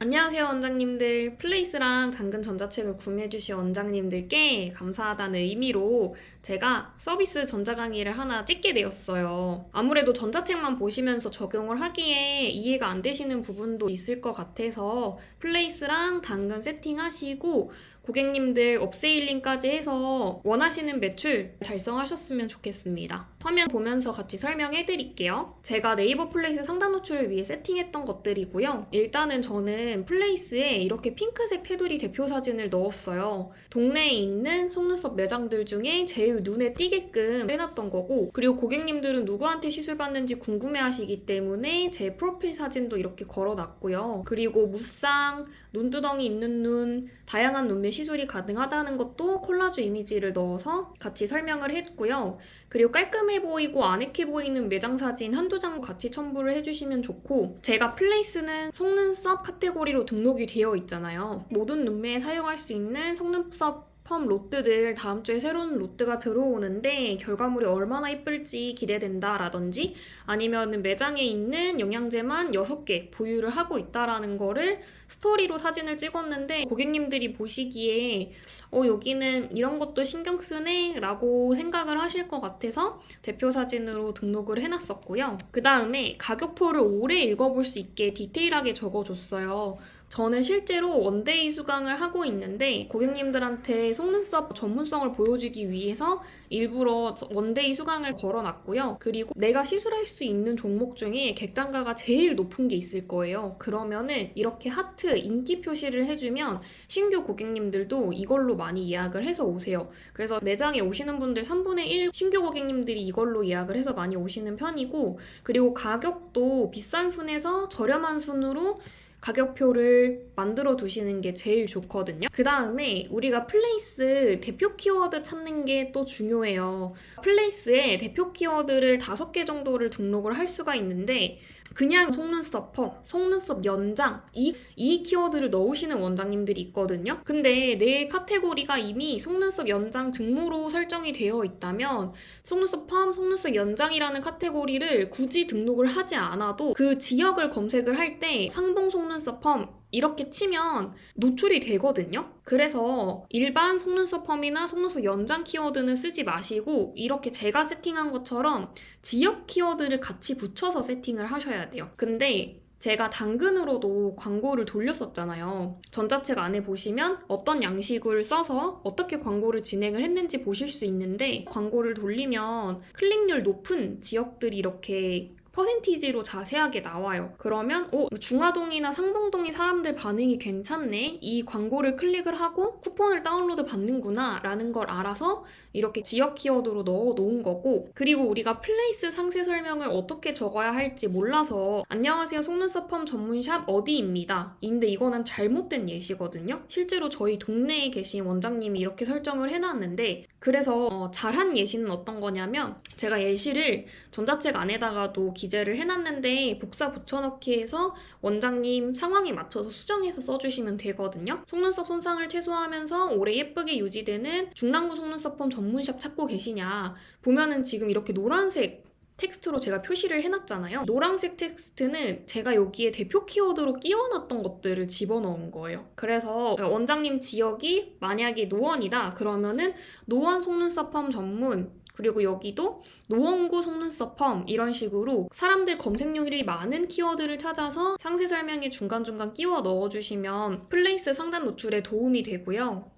안녕하세요, 원장님들. 플레이스랑 당근 전자책을 구매해주신 원장님들께 감사하다는 의미로 제가 서비스 전자강의를 하나 찍게 되었어요. 아무래도 전자책만 보시면서 적용을 하기에 이해가 안 되시는 부분도 있을 것 같아서 플레이스랑 당근 세팅하시고 고객님들 업세일링까지 해서 원하시는 매출 달성하셨으면 좋겠습니다. 화면 보면서 같이 설명해 드릴게요. 제가 네이버 플레이스 상단 노출을 위해 세팅했던 것들이고요. 일단은 저는 플레이스에 이렇게 핑크색 테두리 대표 사진을 넣었어요. 동네에 있는 속눈썹 매장들 중에 제일 눈에 띄게끔 해놨던 거고, 그리고 고객님들은 누구한테 시술 받는지 궁금해 하시기 때문에 제 프로필 사진도 이렇게 걸어놨고요. 그리고 무쌍, 눈두덩이 있는 눈, 다양한 눈매 시술이 가능하다는 것도 콜라주 이미지를 넣어서 같이 설명을 했고요. 그리고 깔끔해 보이고 아늑해 보이는 매장 사진 한두 장 같이 첨부를 해주시면 좋고, 제가 플레이스는 속눈썹 카테고리로 등록이 되어 있잖아요. 모든 눈매에 사용할 수 있는 속눈썹 펌 로트들 다음 주에 새로운 로트가 들어오는데 결과물이 얼마나 예쁠지 기대된다 라든지, 아니면 매장에 있는 영양제만 6개 보유를 하고 있다라는 거를 스토리로 사진을 찍었는데 고객님들이 보시기에 여기는 이런 것도 신경 쓰네 라고 생각을 하실 것 같아서 대표 사진으로 등록을 해놨었고요. 그 다음에 가격표를 오래 읽어볼 수 있게 디테일하게 적어줬어요. 저는 실제로 원데이 수강을 하고 있는데 고객님들한테 속눈썹 전문성을 보여주기 위해서 일부러 원데이 수강을 걸어놨고요. 그리고 내가 시술할 수 있는 종목 중에 객단가가 제일 높은 게 있을 거예요. 그러면은 이렇게 하트 인기 표시를 해주면 신규 고객님들도 이걸로 많이 예약을 해서 오세요. 그래서 매장에 오시는 분들 3분의 1 신규 고객님들이 이걸로 예약을 해서 많이 오시는 편이고, 그리고 가격도 비싼 순에서 저렴한 순으로 가격표를 만들어 두시는 게 제일 좋거든요. 그 다음에 우리가 플레이스 대표 키워드 찾는 게 또 중요해요. 플레이스에 대표 키워드를 5개 정도를 등록을 할 수가 있는데, 그냥 속눈썹 펌, 속눈썹 연장 이 키워드를 넣으시는 원장님들이 있거든요. 근데 내 카테고리가 이미 속눈썹 연장 증모로 설정이 되어 있다면 속눈썹 펌, 속눈썹 연장이라는 카테고리를 굳이 등록을 하지 않아도 그 지역을 검색을 할 때 상봉 속눈썹 펌 이렇게 치면 노출이 되거든요. 그래서 일반 속눈썹 펌이나 속눈썹 연장 키워드는 쓰지 마시고 이렇게 제가 세팅한 것처럼 지역 키워드를 같이 붙여서 세팅을 하셔야 돼요. 근데 제가 당근으로도 광고를 돌렸었잖아요. 전자책 안에 보시면 어떤 양식을 써서 어떻게 광고를 진행을 했는지 보실 수 있는데, 광고를 돌리면 클릭률 높은 지역들이 이렇게 퍼센티지로 자세하게 나와요. 그러면 중화동이나 상봉동이 사람들 반응이 괜찮네, 이 광고를 클릭을 하고 쿠폰을 다운로드 받는구나 라는 걸 알아서 이렇게 지역 키워드로 넣어 놓은 거고, 그리고 우리가 플레이스 상세 설명을 어떻게 적어야 할지 몰라서 안녕하세요 속눈썹 펌 전문샵 어디입니다 인데 이거는 잘못된 예시거든요. 실제로 저희 동네에 계신 원장님이 이렇게 설정을 해놨는데, 그래서 잘한 예시는 어떤 거냐면, 제가 예시를 전자책 안에다가도 기재를 해놨는데 복사 붙여넣기 해서 원장님 상황에 맞춰서 수정해서 써주시면 되거든요. 속눈썹 손상을 최소화하면서 오래 예쁘게 유지되는 중랑구 속눈썹 펌 전문샵 찾고 계시냐 보면은 지금 이렇게 노란색 텍스트로 제가 표시를 해놨잖아요. 노란색 텍스트는 제가 여기에 대표 키워드로 끼워놨던 것들을 집어넣은 거예요. 그래서 원장님 지역이 만약에 노원이다 그러면은 노원 속눈썹 펌 전문, 그리고 여기도 노원구 속눈썹 펌, 이런 식으로 사람들 검색률이 많은 키워드를 찾아서 상세 설명에 중간중간 끼워 넣어주시면 플레이스 상단 노출에 도움이 되고요.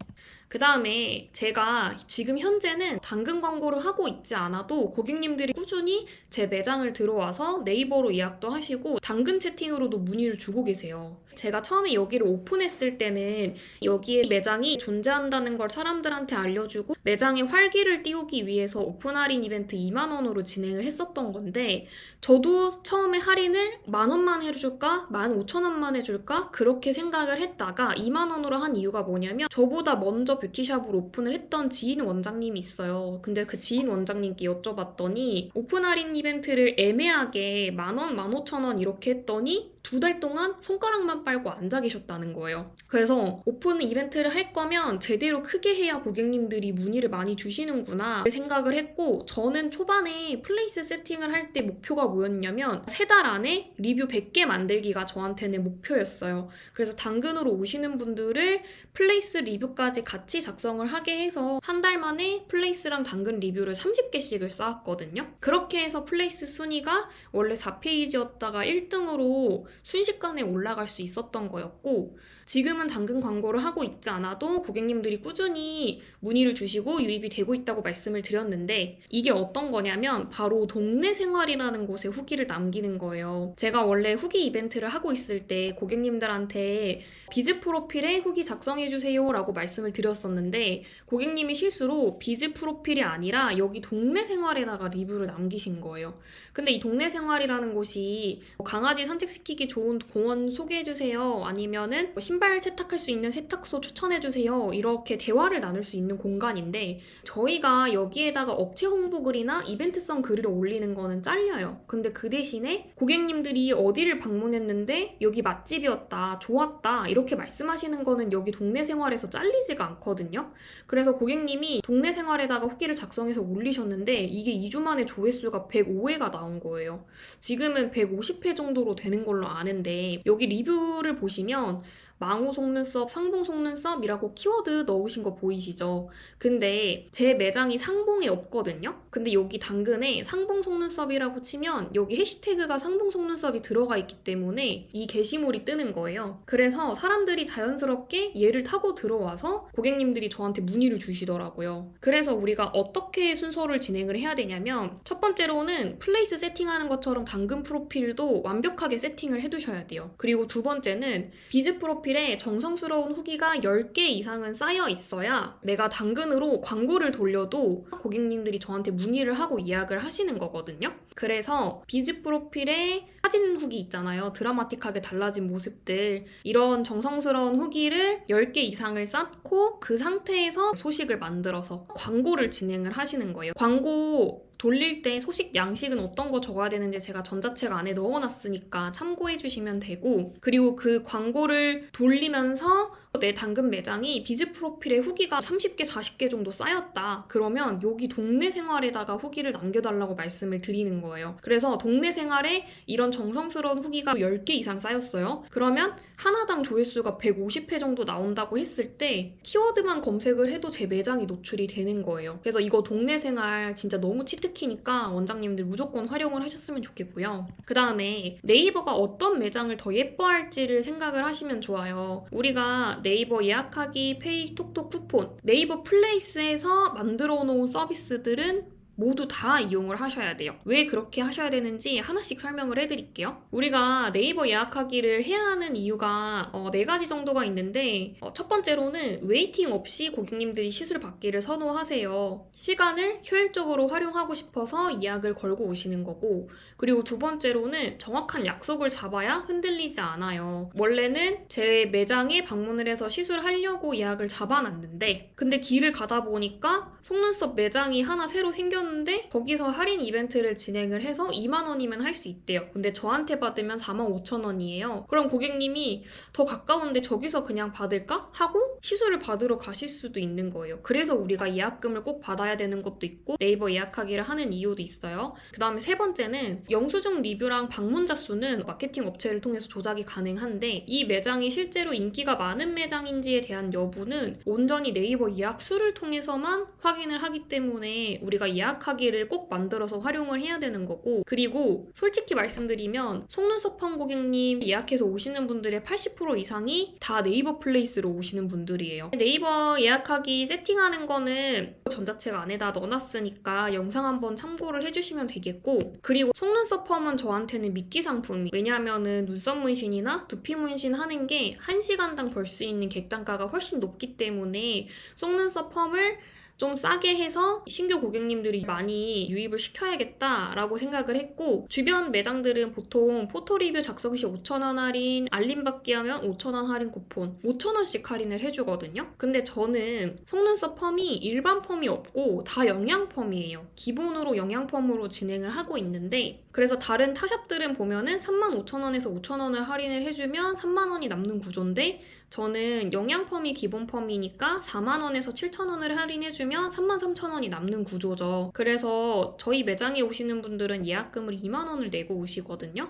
그 다음에 제가 지금 현재는 당근 광고를 하고 있지 않아도 고객님들이 꾸준히 제 매장을 들어와서 네이버로 예약도 하시고 당근 채팅으로도 문의를 주고 계세요. 제가 처음에 여기를 오픈했을 때는 여기에 매장이 존재한다는 걸 사람들한테 알려주고 매장에 활기를 띄우기 위해서 오픈 할인 이벤트 2만 원으로 진행을 했었던 건데, 저도 처음에 할인을 10,000원만 해줄까? 15,000원만 해줄까? 그렇게 생각을 했다가 2만 원으로 한 이유가 뭐냐면, 저보다 먼저 뷰티샵을 오픈을 했던 지인 원장님이 있어요. 근데 그 지인 원장님께 여쭤봤더니 오픈 할인 이벤트를 애매하게 10,000원, 15,000원 이렇게 했더니 2달 동안 손가락만 빨고 앉아 계셨다는 거예요. 그래서 오픈 이벤트를 할 거면 제대로 크게 해야 고객님들이 문의를 많이 주시는구나 생각을 했고, 저는 초반에 플레이스 세팅을 할 때 목표가 뭐였냐면 3달 안에 리뷰 100개 만들기가 저한테는 목표였어요. 그래서 당근으로 오시는 분들을 플레이스 리뷰까지 같이 작성을 하게 해서 한 달 만에 플레이스랑 당근 리뷰를 30개씩을 쌓았거든요. 그렇게 해서 플레이스 순위가 원래 4페이지였다가 1등으로 순식간에 올라갈 수 있었던 거였고, 지금은 당근 광고를 하고 있지 않아도 고객님들이 꾸준히 문의를 주시고 유입이 되고 있다고 말씀을 드렸는데, 이게 어떤 거냐면 바로 동네 생활이라는 곳에 후기를 남기는 거예요. 제가 원래 후기 이벤트를 하고 있을 때 고객님들한테 비즈 프로필에 후기 작성해주세요 라고 말씀을 드렸었는데, 고객님이 실수로 비즈 프로필이 아니라 여기 동네 생활에다가 리뷰를 남기신 거예요. 근데 이 동네 생활이라는 곳이 강아지 산책시키기 좋은 공원 소개해주세요, 아니면은 신발 세탁할 수 있는 세탁소 추천해주세요, 이렇게 대화를 나눌 수 있는 공간인데, 저희가 여기에다가 업체 홍보 글이나 이벤트성 글을 올리는 거는 잘려요. 근데 그 대신에 고객님들이 어디를 방문했는데 여기 맛집이었다, 좋았다 이렇게 말씀하시는 거는 여기 동네 생활에서 잘리지가 않거든요. 그래서 고객님이 동네 생활에다가 후기를 작성해서 올리셨는데 이게 2주 만에 조회수가 105회가 나온 거예요. 지금은 150회 정도로 되는 걸로 아는데, 여기 리뷰를 보시면 망우 속눈썹, 상봉 속눈썹이라고 키워드 넣으신 거 보이시죠? 근데 제 매장이 상봉에 없거든요? 근데 여기 당근에 상봉 속눈썹이라고 치면 여기 해시태그가 상봉 속눈썹이 들어가 있기 때문에 이 게시물이 뜨는 거예요. 그래서 사람들이 자연스럽게 얘를 타고 들어와서 고객님들이 저한테 문의를 주시더라고요. 그래서 우리가 어떻게 순서를 진행을 해야 되냐면, 첫 번째로는 플레이스 세팅하는 것처럼 당근 프로필도 완벽하게 세팅을 해두셔야 돼요. 그리고 두 번째는 비즈 프로필 정성스러운 후기가 10개 이상은 쌓여 있어야 내가 당근으로 광고를 돌려도 고객님들이 저한테 문의를 하고 예약을 하시는 거거든요. 그래서 비즈 프로필에 사진 후기 있잖아요. 드라마틱하게 달라진 모습들, 이런 정성스러운 후기를 10개 이상을 쌓고 그 상태에서 소식을 만들어서 광고를 진행을 하시는 거예요. 광고 돌릴 때 소식 양식은 어떤 거 적어야 되는지 제가 전자책 안에 넣어놨으니까 참고해 주시면 되고, 그리고 그 광고를 돌리면서 내 당근 매장이 비즈 프로필에 후기가 30개, 40개 정도 쌓였다. 그러면 여기 동네 생활에다가 후기를 남겨달라고 말씀을 드리는 거예요. 그래서 동네 생활에 이런 정성스러운 후기가 10개 이상 쌓였어요. 그러면 하나당 조회수가 150회 정도 나온다고 했을 때 키워드만 검색을 해도 제 매장이 노출이 되는 거예요. 그래서 이거 동네 생활 진짜 너무 치트키니까 원장님들 무조건 활용을 하셨으면 좋겠고요. 그 다음에 네이버가 어떤 매장을 더 예뻐할지를 생각을 하시면 좋아요. 우리가 네이버 예약하기, 페이, 톡톡 쿠폰, 네이버 플레이스에서 만들어 놓은 서비스들은 모두 다 이용을 하셔야 돼요. 왜 그렇게 하셔야 되는지 하나씩 설명을 해드릴게요. 우리가 네이버 예약하기를 해야 하는 이유가 4가지 정도가 있는데, 첫 번째로는 웨이팅 없이 고객님들이 시술 받기를 선호하세요. 시간을 효율적으로 활용하고 싶어서 예약을 걸고 오시는 거고, 그리고 두 번째로는 정확한 약속을 잡아야 흔들리지 않아요. 원래는 제 매장에 방문을 해서 시술하려고 예약을 잡아놨는데, 근데 길을 가다 보니까 속눈썹 매장이 하나 새로 생겼는데 거기서 할인 이벤트를 진행을 해서 2만 원이면 할 수 있대요. 근데 저한테 받으면 45,000원이에요. 그럼 고객님이 더 가까운데 저기서 그냥 받을까? 하고 시술을 받으러 가실 수도 있는 거예요. 그래서 우리가 예약금을 꼭 받아야 되는 것도 있고 네이버 예약하기를 하는 이유도 있어요. 그 다음에 세 번째는 영수증 리뷰랑 방문자 수는 마케팅 업체를 통해서 조작이 가능한데, 이 매장이 실제로 인기가 많은 매장인지에 대한 여부는 온전히 네이버 예약 수를 통해서만 확인을 하기 때문에 우리가 예약하기를 꼭 만들어서 활용을 해야 되는 거고, 그리고 솔직히 말씀드리면 속눈썹 한 고객님 예약해서 오시는 분들의 80% 이상이 다 네이버 플레이스로 오시는 분들이에요. 네이버 예약하기 세팅하는 거는 전자책 안에다 넣어놨으니까 영상 한번 참고를 해주시면 되겠고, 그리고 속눈썹 펌은 저한테는 미끼 상품이, 왜냐하면은 눈썹 문신이나 두피 문신 하는 게 1시간당 벌 수 있는 객단가가 훨씬 높기 때문에 속눈썹 펌을 좀 싸게 해서 신규 고객님들이 많이 유입을 시켜야겠다라고 생각을 했고, 주변 매장들은 보통 포토 리뷰 작성 시 5,000원 할인, 알림 받기 하면 5,000원 할인 쿠폰, 5,000원씩 할인을 해주거든요. 근데 저는 속눈썹 펌이 일반 펌이 없고 다 영양 펌이에요. 기본으로 영양 펌으로 진행을 하고 있는데, 그래서 다른 타샵들은 보면은 35,000원에서 5,000원을 할인을 해주면 3만원이 남는 구조인데 저는 영양펌이 기본 펌이니까 4만원에서 7,000원을 할인해주면 33,000원이 남는 구조죠. 그래서 저희 매장에 오시는 분들은 예약금을 2만원을 내고 오시거든요.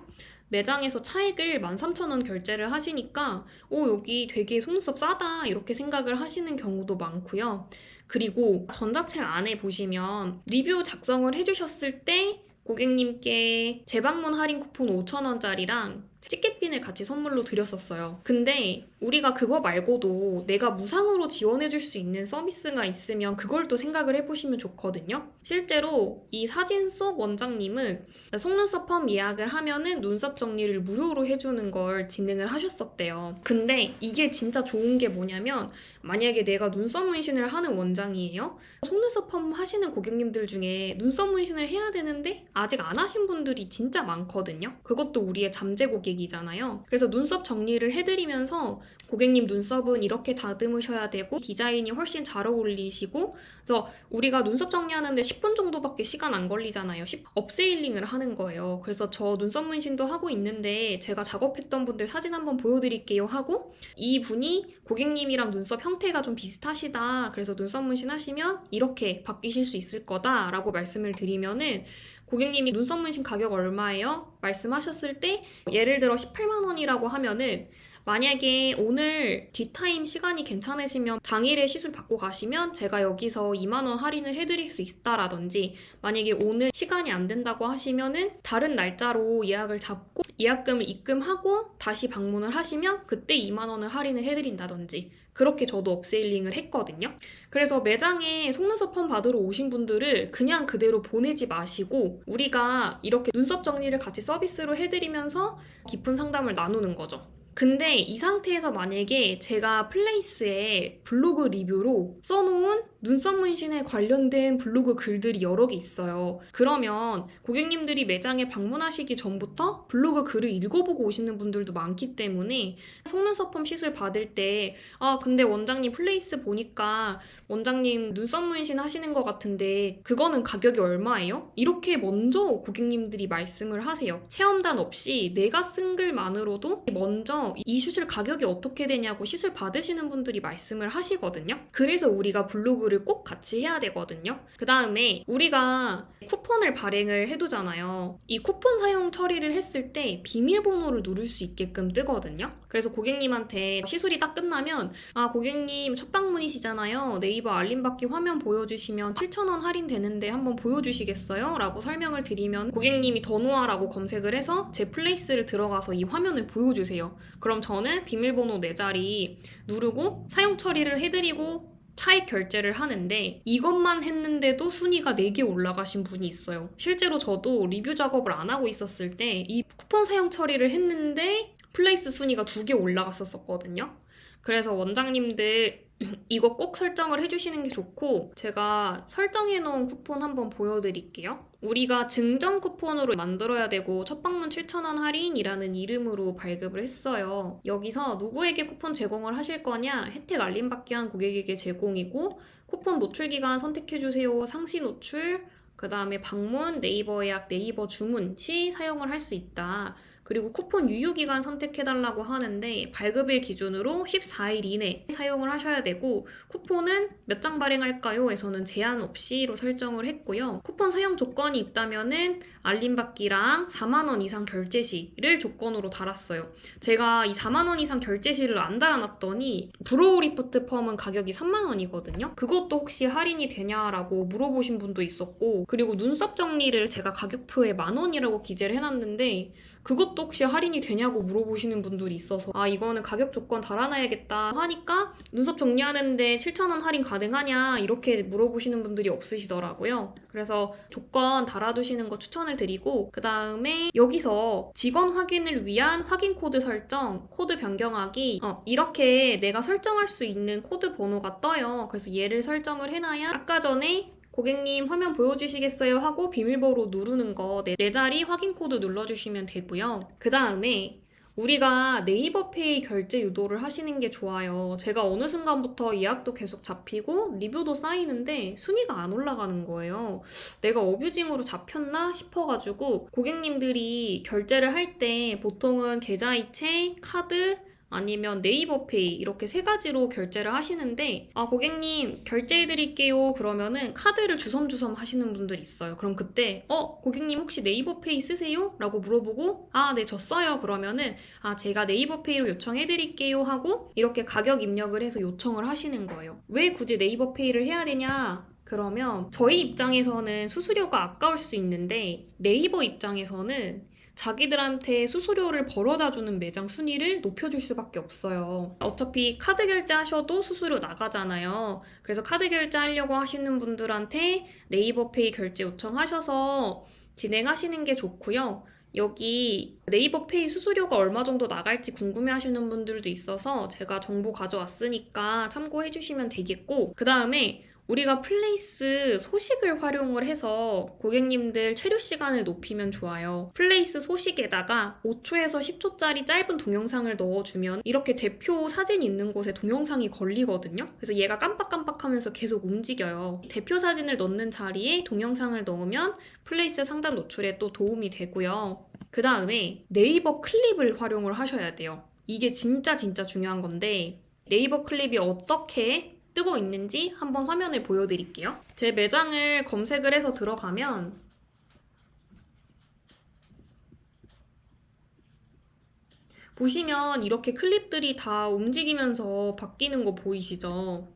매장에서 차액을 13,000원 결제를 하시니까 여기 되게 속눈썹 싸다 이렇게 생각을 하시는 경우도 많고요. 그리고 전자책 안에 보시면 리뷰 작성을 해주셨을 때 고객님께 재방문 할인 쿠폰 5,000원짜리랑 티켓핀을 같이 선물로 드렸었어요. 근데 우리가 그거 말고도 내가 무상으로 지원해줄 수 있는 서비스가 있으면 그걸 또 생각을 해보시면 좋거든요. 실제로 이 사진 속 원장님은 속눈썹 펌 예약을 하면은 눈썹 정리를 무료로 해주는 걸 진행을 하셨었대요. 근데 이게 진짜 좋은 게 뭐냐면 만약에 내가 눈썹 문신을 하는 원장이에요. 속눈썹 펌 하시는 고객님들 중에 눈썹 문신을 해야 되는데 아직 안 하신 분들이 진짜 많거든요. 그것도 우리의 잠재 고객이잖아요. 그래서 눈썹 정리를 해드리면서 고객님 눈썹은 이렇게 다듬으셔야 되고 디자인이 훨씬 잘 어울리시고 그래서 우리가 눈썹 정리하는데 10분 정도밖에 시간 안 걸리잖아요. 업세일링을 하는 거예요. 그래서 저 눈썹 문신도 하고 있는데 제가 작업했던 분들 사진 한번 보여드릴게요 하고 이분이 고객님이랑 눈썹 형태가 좀 비슷하시다. 그래서 눈썹 문신 하시면 이렇게 바뀌실 수 있을 거다라고 말씀을 드리면은 고객님이 눈썹 문신 가격 얼마예요? 말씀하셨을 때 예를 들어 18만 원이라고 하면은 만약에 오늘 뒷타임 시간이 괜찮으시면 당일에 시술 받고 가시면 제가 여기서 2만 원 할인을 해드릴 수 있다라든지 만약에 오늘 시간이 안 된다고 하시면은 다른 날짜로 예약을 잡고 예약금을 입금하고 다시 방문을 하시면 그때 2만 원을 할인을 해드린다든지 그렇게 저도 업세일링을 했거든요. 그래서 매장에 속눈썹 펌 받으러 오신 분들을 그냥 그대로 보내지 마시고 우리가 이렇게 눈썹 정리를 같이 서비스로 해드리면서 깊은 상담을 나누는 거죠. 근데 이 상태에서 만약에 제가 플레이스에 블로그 리뷰로 써놓은 눈썹 문신에 관련된 블로그 글들이 여러 개 있어요. 그러면 고객님들이 매장에 방문하시기 전부터 블로그 글을 읽어보고 오시는 분들도 많기 때문에 속눈썹 펌 시술 받을 때 근데 원장님 플레이스 보니까 원장님 눈썹 문신 하시는 것 같은데 그거는 가격이 얼마예요? 이렇게 먼저 고객님들이 말씀을 하세요. 체험단 없이 내가 쓴 글만으로도 먼저 이 시술 가격이 어떻게 되냐고 시술 받으시는 분들이 말씀을 하시거든요. 그래서 우리가 블로그를 꼭 같이 해야 되거든요. 그 다음에 우리가 쿠폰을 발행을 해두잖아요. 이 쿠폰 사용 처리를 했을 때 비밀번호를 누를 수 있게끔 뜨거든요. 그래서 고객님한테 시술이 딱 끝나면 고객님 첫 방문이시잖아요. 네이버 알림받기 화면 보여주시면 7,000원 할인되는데 한번 보여주시겠어요? 라고 설명을 드리면 고객님이 더노아라고 검색을 해서 제 플레이스를 들어가서 이 화면을 보여주세요. 그럼 저는 비밀번호 4자리 누르고 사용 처리를 해드리고 차액 결제를 하는데 이것만 했는데도 순위가 4개 올라가신 분이 있어요. 실제로 저도 리뷰 작업을 안 하고 있었을 때 이 쿠폰 사용 처리를 했는데 플레이스 순위가 2개 올라갔었거든요. 그래서 원장님들 이거 꼭 설정을 해주시는 게 좋고 제가 설정해 놓은 쿠폰 한번 보여드릴게요. 우리가 증정 쿠폰으로 만들어야 되고 첫 방문 7,000원 할인이라는 이름으로 발급을 했어요. 여기서 누구에게 쿠폰 제공을 하실 거냐 혜택 알림받기 한 고객에게 제공이고 쿠폰 노출 기간 선택해주세요. 상시 노출 그 다음에 방문, 네이버 예약, 네이버 주문 시 사용을 할 수 있다. 그리고 쿠폰 유효기간 선택해달라고 하는데 발급일 기준으로 14일 이내 사용을 하셔야 되고 쿠폰은 몇 장 발행할까요? 에서는 제한 없이로 설정을 했고요. 쿠폰 사용 조건이 있다면은 알림받기랑 4만 원 이상 결제 시를 조건으로 달았어요. 제가 이 4만 원 이상 결제 시를 안 달아놨더니 브로우 리프트 펌은 가격이 3만 원이거든요. 그것도 혹시 할인이 되냐라고 물어보신 분도 있었고 그리고 눈썹 정리를 제가 가격표에 10,000원이라고 기재를 해놨는데 그것도 혹시 할인이 되냐고 물어보시는 분들이 있어서 이거는 가격 조건 달아놔야겠다 하니까 눈썹 정리하는데 7,000원 할인 가능하냐 이렇게 물어보시는 분들이 없으시더라고요. 그래서 조건 달아두시는 거 추천을 드리고 그 다음에 여기서 직원 확인을 위한 확인 코드 설정, 코드 변경하기 이렇게 내가 설정할 수 있는 코드 번호가 떠요. 그래서 얘를 설정을 해놔야 아까 전에 고객님 화면 보여주시겠어요? 하고 비밀번호 누르는 거 4자리 확인 코드 눌러주시면 되고요. 그 다음에 우리가 네이버페이 결제 유도를 하시는 게 좋아요. 제가 어느 순간부터 예약도 계속 잡히고 리뷰도 쌓이는데 순위가 안 올라가는 거예요. 내가 어뷰징으로 잡혔나 싶어가지고 고객님들이 결제를 할 때 보통은 계좌이체, 카드, 아니면 네이버페이 이렇게 세 가지로 결제를 하시는데 고객님 결제해드릴게요 그러면은 카드를 주섬주섬 하시는 분들 있어요. 그럼 그때 고객님 혹시 네이버페이 쓰세요? 라고 물어보고 네 저 써요 그러면은 제가 네이버페이로 요청해드릴게요 하고 이렇게 가격 입력을 해서 요청을 하시는 거예요. 왜 굳이 네이버페이를 해야 되냐? 그러면 저희 입장에서는 수수료가 아까울 수 있는데 네이버 입장에서는 자기들한테 수수료를 벌어다주는 매장 순위를 높여줄 수밖에 없어요. 어차피 카드 결제하셔도 수수료 나가잖아요. 그래서 카드 결제하려고 하시는 분들한테 네이버페이 결제 요청하셔서 진행하시는 게 좋고요. 여기 네이버페이 수수료가 얼마 정도 나갈지 궁금해하시는 분들도 있어서 제가 정보 가져왔으니까 참고해 주시면 되겠고, 그 다음에 우리가 플레이스 소식을 활용을 해서 고객님들 체류 시간을 높이면 좋아요. 플레이스 소식에다가 5초에서 10초짜리 짧은 동영상을 넣어주면 이렇게 대표 사진 있는 곳에 동영상이 걸리거든요. 그래서 얘가 깜빡깜빡하면서 계속 움직여요. 대표 사진을 넣는 자리에 동영상을 넣으면 플레이스 상단 노출에 또 도움이 되고요. 그 다음에 네이버 클립을 활용을 하셔야 돼요. 이게 진짜 중요한 건데 네이버 클립이 어떻게 뜨고 있는지 한번 화면을 보여드릴게요. 제 매장을 검색을 해서 들어가면 보시면 이렇게 클립들이 다 움직이면서 바뀌는 거 보이시죠?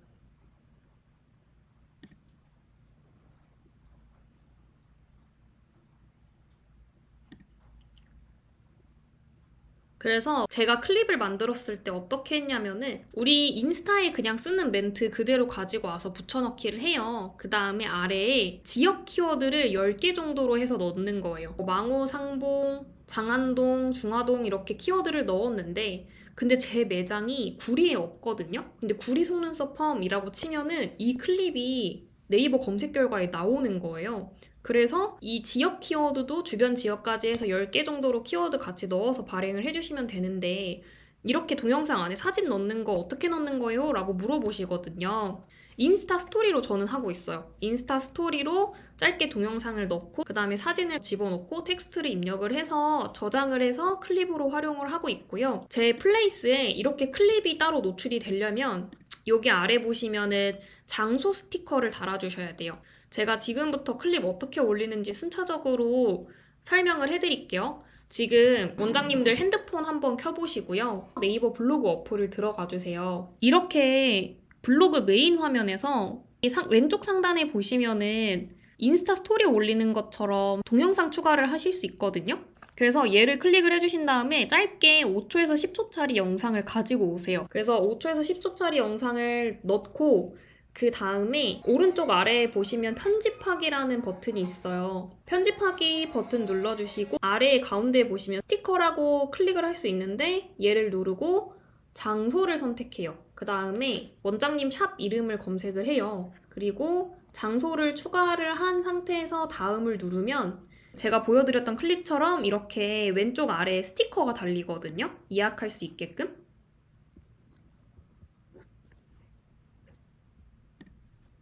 그래서 제가 클립을 만들었을 때 어떻게 했냐면은 우리 인스타에 그냥 쓰는 멘트 그대로 가지고 와서 붙여넣기를 해요. 그 다음에 아래에 지역 키워드를 10개 정도로 해서 넣는 거예요. 망우, 상봉, 장안동, 중화동 이렇게 키워드를 넣었는데 근데 제 매장이 구리에 없거든요? 근데 구리 속눈썹 펌이라고 치면은 이 클립이 네이버 검색 결과에 나오는 거예요. 그래서 이 지역 키워드도 주변 지역까지 해서 10개 정도로 키워드 같이 넣어서 발행을 해주시면 되는데 이렇게 동영상 안에 사진 넣는 거 어떻게 넣는 거예요? 라고 물어보시거든요. 인스타 스토리로 저는 하고 있어요. 인스타 스토리로 짧게 동영상을 넣고 그 다음에 사진을 집어넣고 텍스트를 입력을 해서 저장을 해서 클립으로 활용을 하고 있고요. 제 플레이스에 이렇게 클립이 따로 노출이 되려면 여기 아래 보시면은 장소 스티커를 달아주셔야 돼요. 제가 지금부터 클립 어떻게 올리는지 순차적으로 설명을 해드릴게요. 지금 원장님들 핸드폰 한번 켜보시고요. 네이버 블로그 어플을 들어가 주세요. 이렇게 블로그 메인 화면에서 왼쪽 상단에 보시면은 인스타 스토리 올리는 것처럼 동영상 추가를 하실 수 있거든요. 그래서 얘를 클릭을 해주신 다음에 짧게 5초에서 10초짜리 영상을 가지고 오세요. 그래서 5초에서 10초짜리 영상을 넣고 그 다음에 오른쪽 아래에 보시면 편집하기라는 버튼이 있어요. 편집하기 버튼 눌러주시고 아래에 가운데에 보시면 스티커라고 클릭을 할 수 있는데 얘를 누르고 장소를 선택해요. 그 다음에 원장님 샵 이름을 검색을 해요. 그리고 장소를 추가를 한 상태에서 다음을 누르면 제가 보여드렸던 클립처럼 이렇게 왼쪽 아래에 스티커가 달리거든요. 예약할 수 있게끔.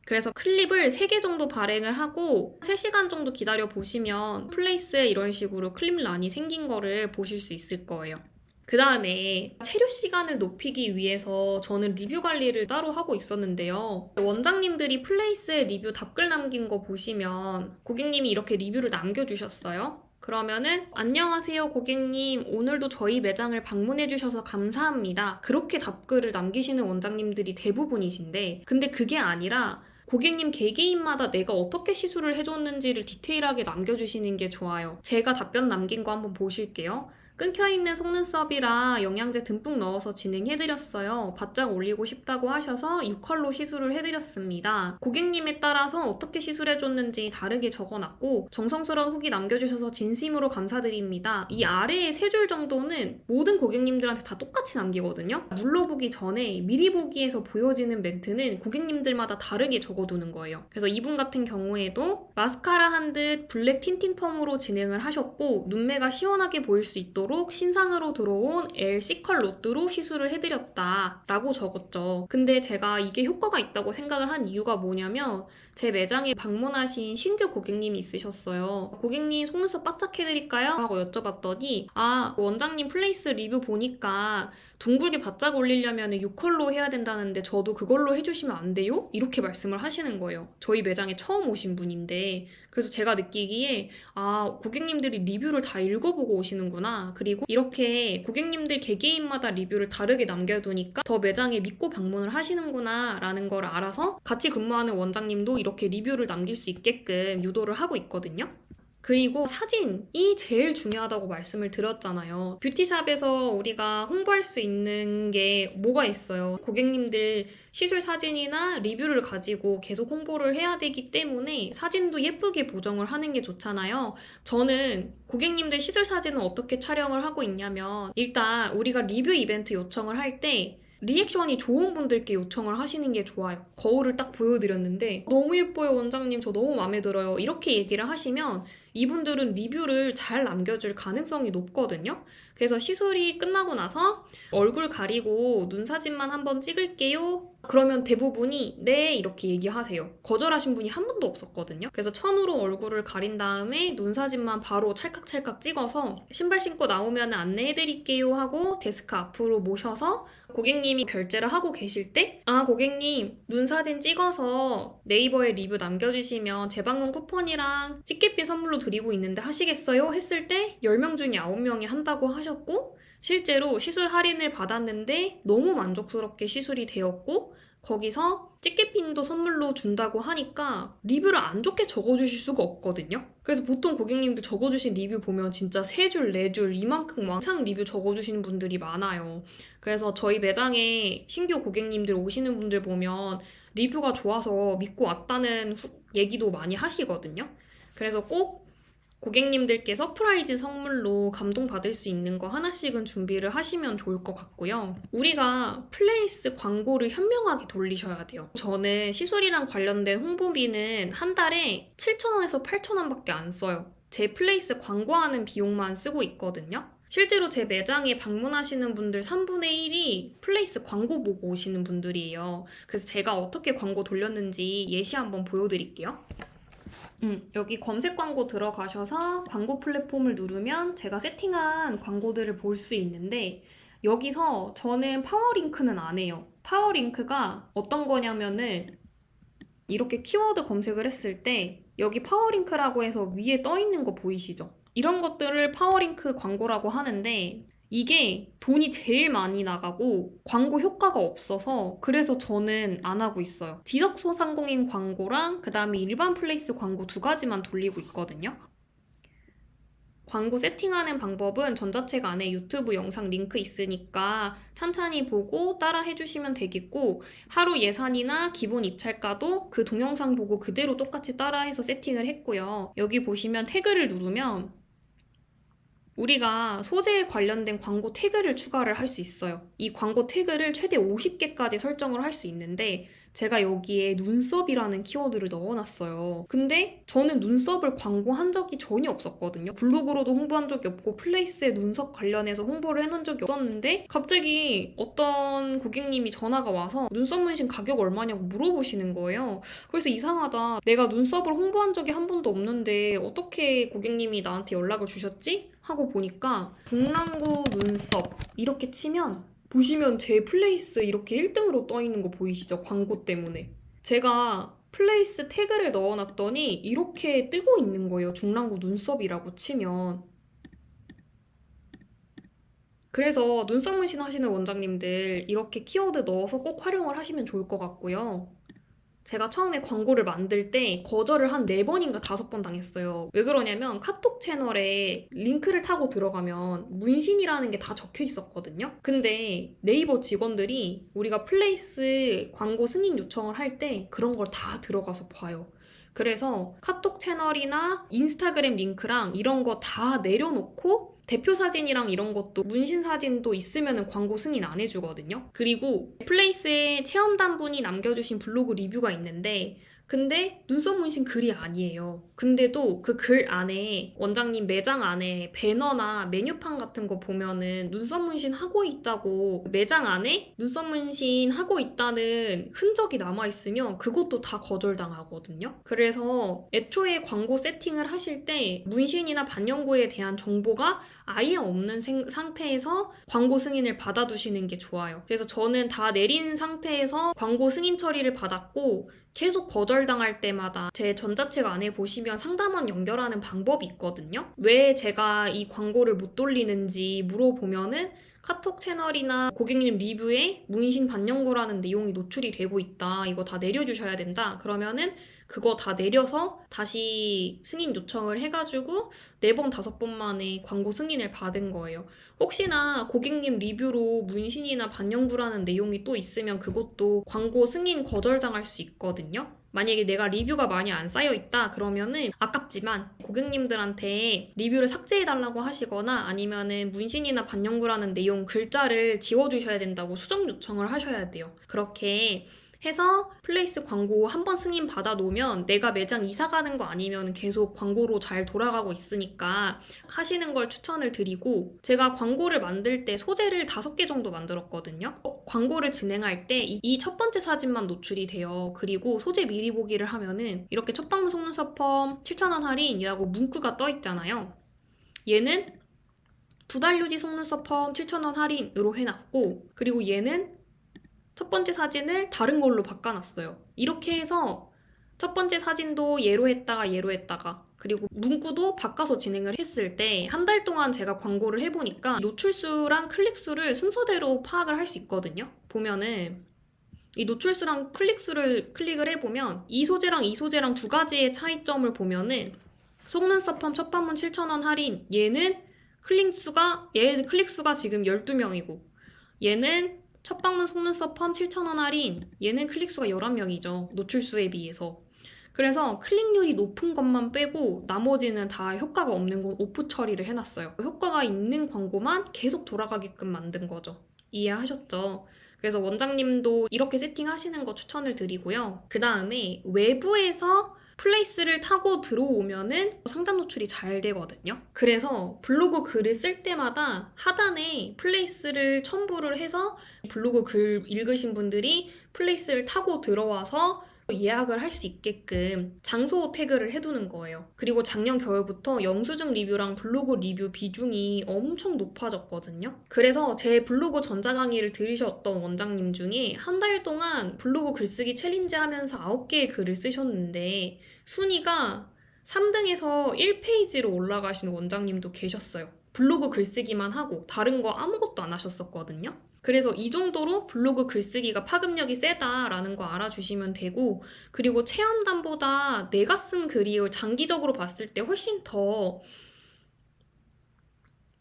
그래서 클립을 3개 정도 발행을 하고 3시간 정도 기다려 보시면 플레이스에 이런 식으로 클립란이 생긴 거를 보실 수 있을 거예요. 그 다음에 체류 시간을 높이기 위해서 저는 리뷰 관리를 따로 하고 있었는데요. 원장님들이 플레이스에 리뷰 답글 남긴 거 보시면 고객님이 이렇게 리뷰를 남겨주셨어요. 그러면은 안녕하세요 고객님, 오늘도 저희 매장을 방문해 주셔서 감사합니다. 그렇게 답글을 남기시는 원장님들이 대부분이신데 근데 그게 아니라 고객님 개개인마다 내가 어떻게 시술을 해줬는지를 디테일하게 남겨주시는 게 좋아요. 제가 답변 남긴 거 한번 보실게요. 끊겨있는 속눈썹이라 영양제 듬뿍 넣어서 진행해드렸어요. 바짝 올리고 싶다고 하셔서 6컬로 시술을 해드렸습니다. 고객님에 따라서 어떻게 시술해줬는지 다르게 적어놨고 정성스러운 후기 남겨주셔서 진심으로 감사드립니다. 이 아래에 3줄 정도는 모든 고객님들한테 다 똑같이 남기거든요. 눌러보기 전에 미리 보기에서 보여지는 멘트는 고객님들마다 다르게 적어두는 거예요. 그래서 이분 같은 경우에도 마스카라 한 듯 블랙 틴팅 펌으로 진행을 하셨고 눈매가 시원하게 보일 수 있도록 있도록 신상으로 들어온 L C컬 로트로 시술을 해드렸다 라고 적었죠. 근데 제가 이게 효과가 있다고 생각을 한 이유가 뭐냐면 제 매장에 방문하신 신규 고객님이 있으셨어요. 고객님 속눈썹 바짝 해드릴까요? 하고 여쭤봤더니 원장님 플레이스 리뷰 보니까 둥글게 바짝 올리려면 6컬로 해야 된다는데 저도 그걸로 해주시면 안 돼요? 이렇게 말씀을 하시는 거예요. 저희 매장에 처음 오신 분인데. 그래서 제가 느끼기에 고객님들이 리뷰를 다 읽어보고 오시는구나. 그리고 이렇게 고객님들 개개인마다 리뷰를 다르게 남겨두니까 더 매장에 믿고 방문을 하시는구나 라는 걸 알아서 같이 근무하는 원장님도 이렇게 리뷰를 남길 수 있게끔 유도를 하고 있거든요. 그리고 사진이 제일 중요하다고 말씀을 드렸잖아요. 뷰티샵에서 우리가 홍보할 수 있는 게 뭐가 있어요? 고객님들 시술 사진이나 리뷰를 가지고 계속 홍보를 해야 되기 때문에 사진도 예쁘게 보정을 하는 게 좋잖아요. 저는 고객님들 시술 사진은 어떻게 촬영을 하고 있냐면 일단 우리가 리뷰 이벤트 요청을 할 때 리액션이 좋은 분들께 요청을 하시는 게 좋아요. 거울을 딱 보여드렸는데 너무 예뻐요 원장님, 저 너무 마음에 들어요, 이렇게 얘기를 하시면 이분들은 리뷰를 잘 남겨줄 가능성이 높거든요. 그래서 시술이 끝나고 나서 얼굴 가리고 눈 사진만 한번 찍을게요. 그러면 대부분이 네 이렇게 얘기하세요. 거절하신 분이 한 분도 없었거든요. 그래서 천으로 얼굴을 가린 다음에 눈 사진만 바로 찰칵찰칵 찍어서 신발 신고 나오면 안내해드릴게요 하고 데스크 앞으로 모셔서 고객님이 결제를 하고 계실 때 고객님 눈 사진 찍어서 네이버에 리뷰 남겨주시면 재방문 쿠폰이랑 티켓비 선물로 드리고 있는데 하시겠어요? 했을 때 10명 중에 9명이 한다고 하셨고 실제로 시술 할인을 받았는데 너무 만족스럽게 시술이 되었고 거기서 티켓핀도 선물로 준다고 하니까 리뷰를 안 좋게 적어주실 수가 없거든요. 그래서 보통 고객님들 적어주신 리뷰 보면 진짜 3줄, 4줄 이만큼 왕창 리뷰 적어주시는 분들이 많아요. 그래서 저희 매장에 신규 고객님들 오시는 분들 보면 리뷰가 좋아서 믿고 왔다는 얘기도 많이 하시거든요. 그래서 꼭 고객님들께 서프라이즈 선물로 감동받을 수 있는 거 하나씩은 준비를 하시면 좋을 것 같고요. 우리가 플레이스 광고를 현명하게 돌리셔야 돼요. 저는 시술이랑 관련된 홍보비는 한 달에 7,000원에서 8,000원밖에 안 써요. 제 플레이스 광고하는 비용만 쓰고 있거든요. 실제로 제 매장에 방문하시는 분들 3분의 1이 플레이스 광고 보고 오시는 분들이에요. 그래서 제가 어떻게 광고 돌렸는지 예시 한번 보여드릴게요. 여기 검색 광고 들어가셔서 광고 플랫폼을 누르면 제가 세팅한 광고들을 볼 수 있는데 여기서 저는 파워링크는 안 해요. 파워링크가 어떤 거냐면은 이렇게 키워드 검색을 했을 때 여기 파워링크라고 해서 위에 떠 있는 거 보이시죠? 이런 것들을 파워링크 광고라고 하는데 이게 돈이 제일 많이 나가고 광고 효과가 없어서 그래서 저는 안 하고 있어요. 지적소상공인 광고랑 그 다음에 일반 플레이스 광고 2가지만 돌리고 있거든요. 광고 세팅하는 방법은 전자책 안에 유튜브 영상 링크 있으니까 찬찬히 보고 따라 해주시면 되겠고 하루 예산이나 기본 입찰가도 그 동영상 보고 그대로 똑같이 따라해서 세팅을 했고요. 여기 보시면 태그를 누르면 우리가 소재에 관련된 광고 태그를 추가를 할 수 있어요. 이 광고 태그를 최대 50개까지 설정을 할 수 있는데 제가 여기에 눈썹이라는 키워드를 넣어놨어요. 근데 저는 눈썹을 광고한 적이 전혀 없었거든요. 블로그로도 홍보한 적이 없고 플레이스에 눈썹 관련해서 홍보를 해놓은 적이 없었는데 갑자기 어떤 고객님이 전화가 와서 눈썹 문신 가격 얼마냐고 물어보시는 거예요. 그래서 이상하다. 내가 눈썹을 홍보한 적이 한 번도 없는데 어떻게 고객님이 나한테 연락을 주셨지? 하고 보니까 중랑구 눈썹 이렇게 치면 보시면 제 플레이스 이렇게 1등으로 떠 있는 거 보이시죠? 광고 때문에. 제가 플레이스 태그를 넣어놨더니 이렇게 뜨고 있는 거예요. 중랑구 눈썹이라고 치면. 그래서 눈썹 문신 하시는 원장님들 이렇게 키워드 넣어서 꼭 활용을 하시면 좋을 것 같고요. 제가 처음에 광고를 만들 때 거절을 한 4번인가 5번 당했어요. 왜 그러냐면 카톡 채널에 링크를 타고 들어가면 문신이라는 게 다 적혀 있었거든요. 근데 네이버 직원들이 우리가 플레이스 광고 승인 요청을 할 때 그런 걸 다 들어가서 봐요. 그래서 카톡 채널이나 인스타그램 링크랑 이런 거 다 내려놓고 대표 사진이랑 이런 것도 문신 사진도 있으면 광고 승인 안 해주거든요. 그리고 플레이스에 체험단분이 남겨주신 블로그 리뷰가 있는데 근데 눈썹 문신 글이 아니에요. 근데도 그 글 안에 원장님 매장 안에 배너나 메뉴판 같은 거 보면은 눈썹 문신 하고 있다고 매장 안에 눈썹 문신 하고 있다는 흔적이 남아있으면 그것도 다 거절당하거든요. 그래서 애초에 광고 세팅을 하실 때 문신이나 반영구에 대한 정보가 아예 없는 상태에서 광고 승인을 받아두시는 게 좋아요. 그래서 저는 다 내린 상태에서 광고 승인 처리를 받았고 계속 거절당할 때마다 제 전자책 안에 보시면 상담원 연결하는 방법이 있거든요. 왜 제가 이 광고를 못 돌리는지 물어보면은 카톡 채널이나 고객님 리뷰에 문신 반영구라는 내용이 노출이 되고 있다. 이거 다 내려주셔야 된다. 그러면은 그거 다 내려서 다시 승인 요청을 해가지고 4번, 5번 만에 광고 승인을 받은 거예요. 혹시나 고객님 리뷰로 문신이나 반영구라는 내용이 또 있으면 그것도 광고 승인 거절당할 수 있거든요. 만약에 내가 리뷰가 많이 안 쌓여있다 그러면은 아깝지만 고객님들한테 리뷰를 삭제해달라고 하시거나 아니면은 문신이나 반영구라는 내용 글자를 지워주셔야 된다고 수정 요청을 하셔야 돼요. 그렇게 해서 플레이스 광고 한 번 승인 받아 놓으면 내가 매장 이사 가는 거 아니면 계속 광고로 잘 돌아가고 있으니까 하시는 걸 추천을 드리고, 제가 광고를 만들 때 소재를 5개 정도 만들었거든요. 광고를 진행할 때 이 첫 번째 사진만 노출이 돼요. 그리고 소재 미리 보기를 하면은 이렇게 첫 방문 속눈썹 펌 7,000원 할인이라고 문구가 떠 있잖아요. 얘는 2달 유지 속눈썹 펌 7,000원 할인으로 해놨고, 그리고 얘는 첫 번째 사진을 다른 걸로 바꿔놨어요. 이렇게 해서 첫 번째 사진도 얘로 했다가 그리고 문구도 바꿔서 진행을 했을 때 한 달 동안 제가 광고를 해보니까 노출수랑 클릭수를 순서대로 파악을 할 수 있거든요. 보면은 이 노출수랑 클릭수를 클릭을 해보면 이 소재랑 이 소재랑 2가지의 차이점을 보면은 속눈썹 펌 첫 방문 7,000원 할인, 얘는 클릭수가 지금 12명이고 얘는 첫 방문 속눈썹 펌 7,000원 할인, 얘는 클릭수가 11명이죠. 노출수에 비해서. 그래서 클릭률이 높은 것만 빼고 나머지는 다 효과가 없는 건 오프 처리를 해놨어요. 효과가 있는 광고만 계속 돌아가게끔 만든 거죠. 이해하셨죠? 그래서 원장님도 이렇게 세팅하시는 거 추천을 드리고요. 그 다음에 외부에서 플레이스를 타고 들어오면은 상단 노출이 잘 되거든요. 그래서 블로그 글을 쓸 때마다 하단에 플레이스를 첨부를 해서 블로그 글 읽으신 분들이 플레이스를 타고 들어와서 예약을 할 수 있게끔 장소 태그를 해두는 거예요. 그리고 작년 겨울부터 영수증 리뷰랑 블로그 리뷰 비중이 엄청 높아졌거든요. 그래서 제 블로그 전자강의를 들으셨던 원장님 중에 한 달 동안 블로그 글쓰기 챌린지 하면서 9개의 글을 쓰셨는데 순위가 3등에서 1페이지로 올라가신 원장님도 계셨어요. 블로그 글쓰기만 하고 다른 거 아무것도 안 하셨었거든요. 그래서 이 정도로 블로그 글쓰기가 파급력이 세다라는 거 알아주시면 되고, 그리고 체험단보다 내가 쓴 글이 장기적으로 봤을 때 훨씬 더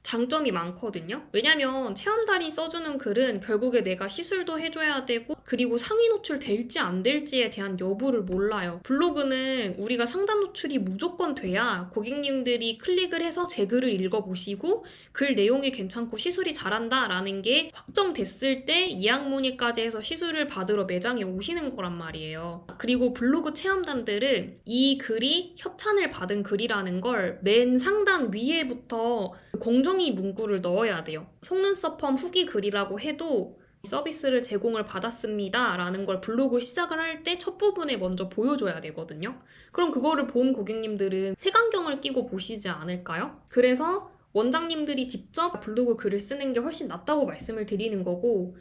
장점이 많거든요. 왜냐면 체험단이 써주는 글은 결국에 내가 시술도 해줘야 되고 그리고 상위 노출 될지 안 될지에 대한 여부를 몰라요. 블로그는 우리가 상단 노출이 무조건 돼야 고객님들이 클릭을 해서 제 글을 읽어보시고 글 내용이 괜찮고 시술이 잘한다 라는 게 확정됐을 때 예약 문의까지 해서 시술을 받으러 매장에 오시는 거란 말이에요. 그리고 블로그 체험단들은 이 글이 협찬을 받은 글이라는 걸 맨 상단 위에부터 공정위 문구를 넣어야 돼요. 속눈썹 펌 후기 글이라고 해도 서비스를 제공을 받았습니다 라는 걸 블로그 시작을 할 때 첫 부분에 먼저 보여줘야 되거든요. 그럼 그거를 본 고객님들은 색안경을 끼고 보시지 않을까요? 그래서 원장님들이 직접 블로그 글을 쓰는 게 훨씬 낫다고 말씀을 드리는 거고,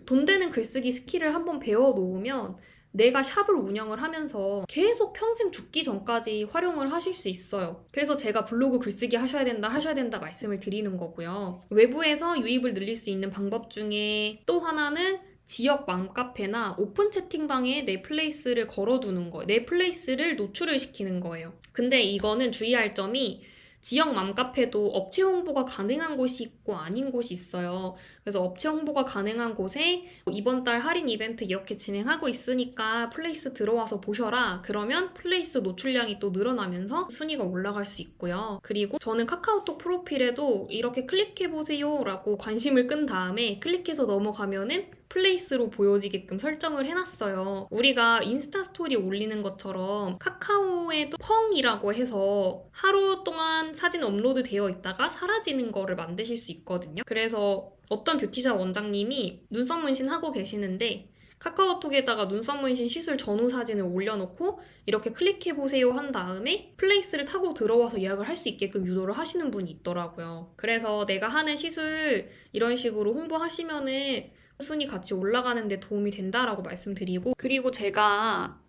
돈 되는 글쓰기 스킬을 한번 배워놓으면 내가 샵을 운영을 하면서 계속 평생 죽기 전까지 활용을 하실 수 있어요. 그래서 제가 블로그 글쓰기 하셔야 된다 말씀을 드리는 거고요. 외부에서 유입을 늘릴 수 있는 방법 중에 또 하나는 지역 맘카페나 오픈 채팅방에 내 플레이스를 걸어두는 거예요. 내 플레이스를 노출을 시키는 거예요. 근데 이거는 주의할 점이 지역 맘카페도 업체 홍보가 가능한 곳이 있고 아닌 곳이 있어요. 그래서 업체 홍보가 가능한 곳에 이번 달 할인 이벤트 이렇게 진행하고 있으니까 플레이스 들어와서 보셔라. 그러면 플레이스 노출량이 또 늘어나면서 순위가 올라갈 수 있고요. 그리고 저는 카카오톡 프로필에도 이렇게 클릭해보세요 라고 관심을 끈 다음에 클릭해서 넘어가면은 플레이스로 보여지게끔 설정을 해놨어요. 우리가 인스타 스토리 올리는 것처럼 카카오에도 펑이라고 해서 하루 동안 사진 업로드 되어 있다가 사라지는 거를 만드실 수 있거든요. 그래서 어떤 뷰티샵 원장님이 눈썹 문신 하고 계시는데 카카오톡에다가 눈썹 문신 시술 전후 사진을 올려놓고 이렇게 클릭해보세요 한 다음에 플레이스를 타고 들어와서 예약을 할 수 있게끔 유도를 하시는 분이 있더라고요. 그래서 내가 하는 시술 이런 식으로 홍보하시면은 순위 같이 올라가는 데 도움이 된다라고 말씀드리고, 그리고 제가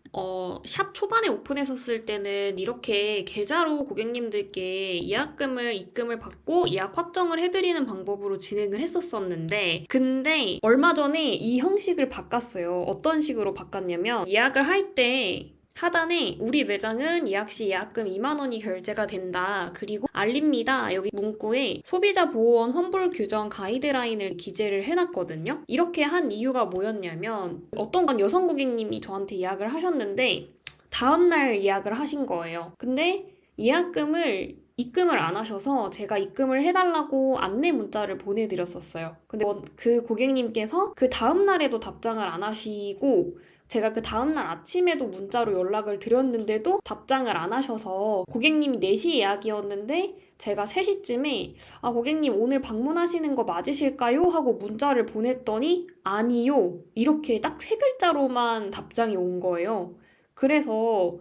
샵 초반에 오픈했었을 때는 이렇게 계좌로 고객님들께 예약금을 입금을 받고 예약 확정을 해드리는 방법으로 진행을 했었었는데, 근데 얼마 전에 이 형식을 바꿨어요. 어떤 식으로 바꿨냐면 예약을 할 때 하단에 우리 매장은 예약 시 예약금 2만 원이 결제가 된다. 그리고 알립니다. 여기 문구에 소비자 보호원 환불 규정 가이드라인을 기재를 해놨거든요. 이렇게 한 이유가 뭐였냐면 어떤 여성 고객님이 저한테 예약을 하셨는데 다음날 예약을 하신 거예요. 근데 예약금을 입금을 안 하셔서 제가 입금을 해달라고 안내 문자를 보내드렸었어요. 근데 그 고객님께서 그 다음날에도 답장을 안 하시고 제가 그 다음날 아침에도 문자로 연락을 드렸는데도 답장을 안 하셔서 고객님이 4시 예약이었는데 제가 3시쯤에 고객님 오늘 방문하시는 거 맞으실까요? 하고 문자를 보냈더니 아니요. 이렇게 딱 3글자로만 답장이 온 거예요. 그래서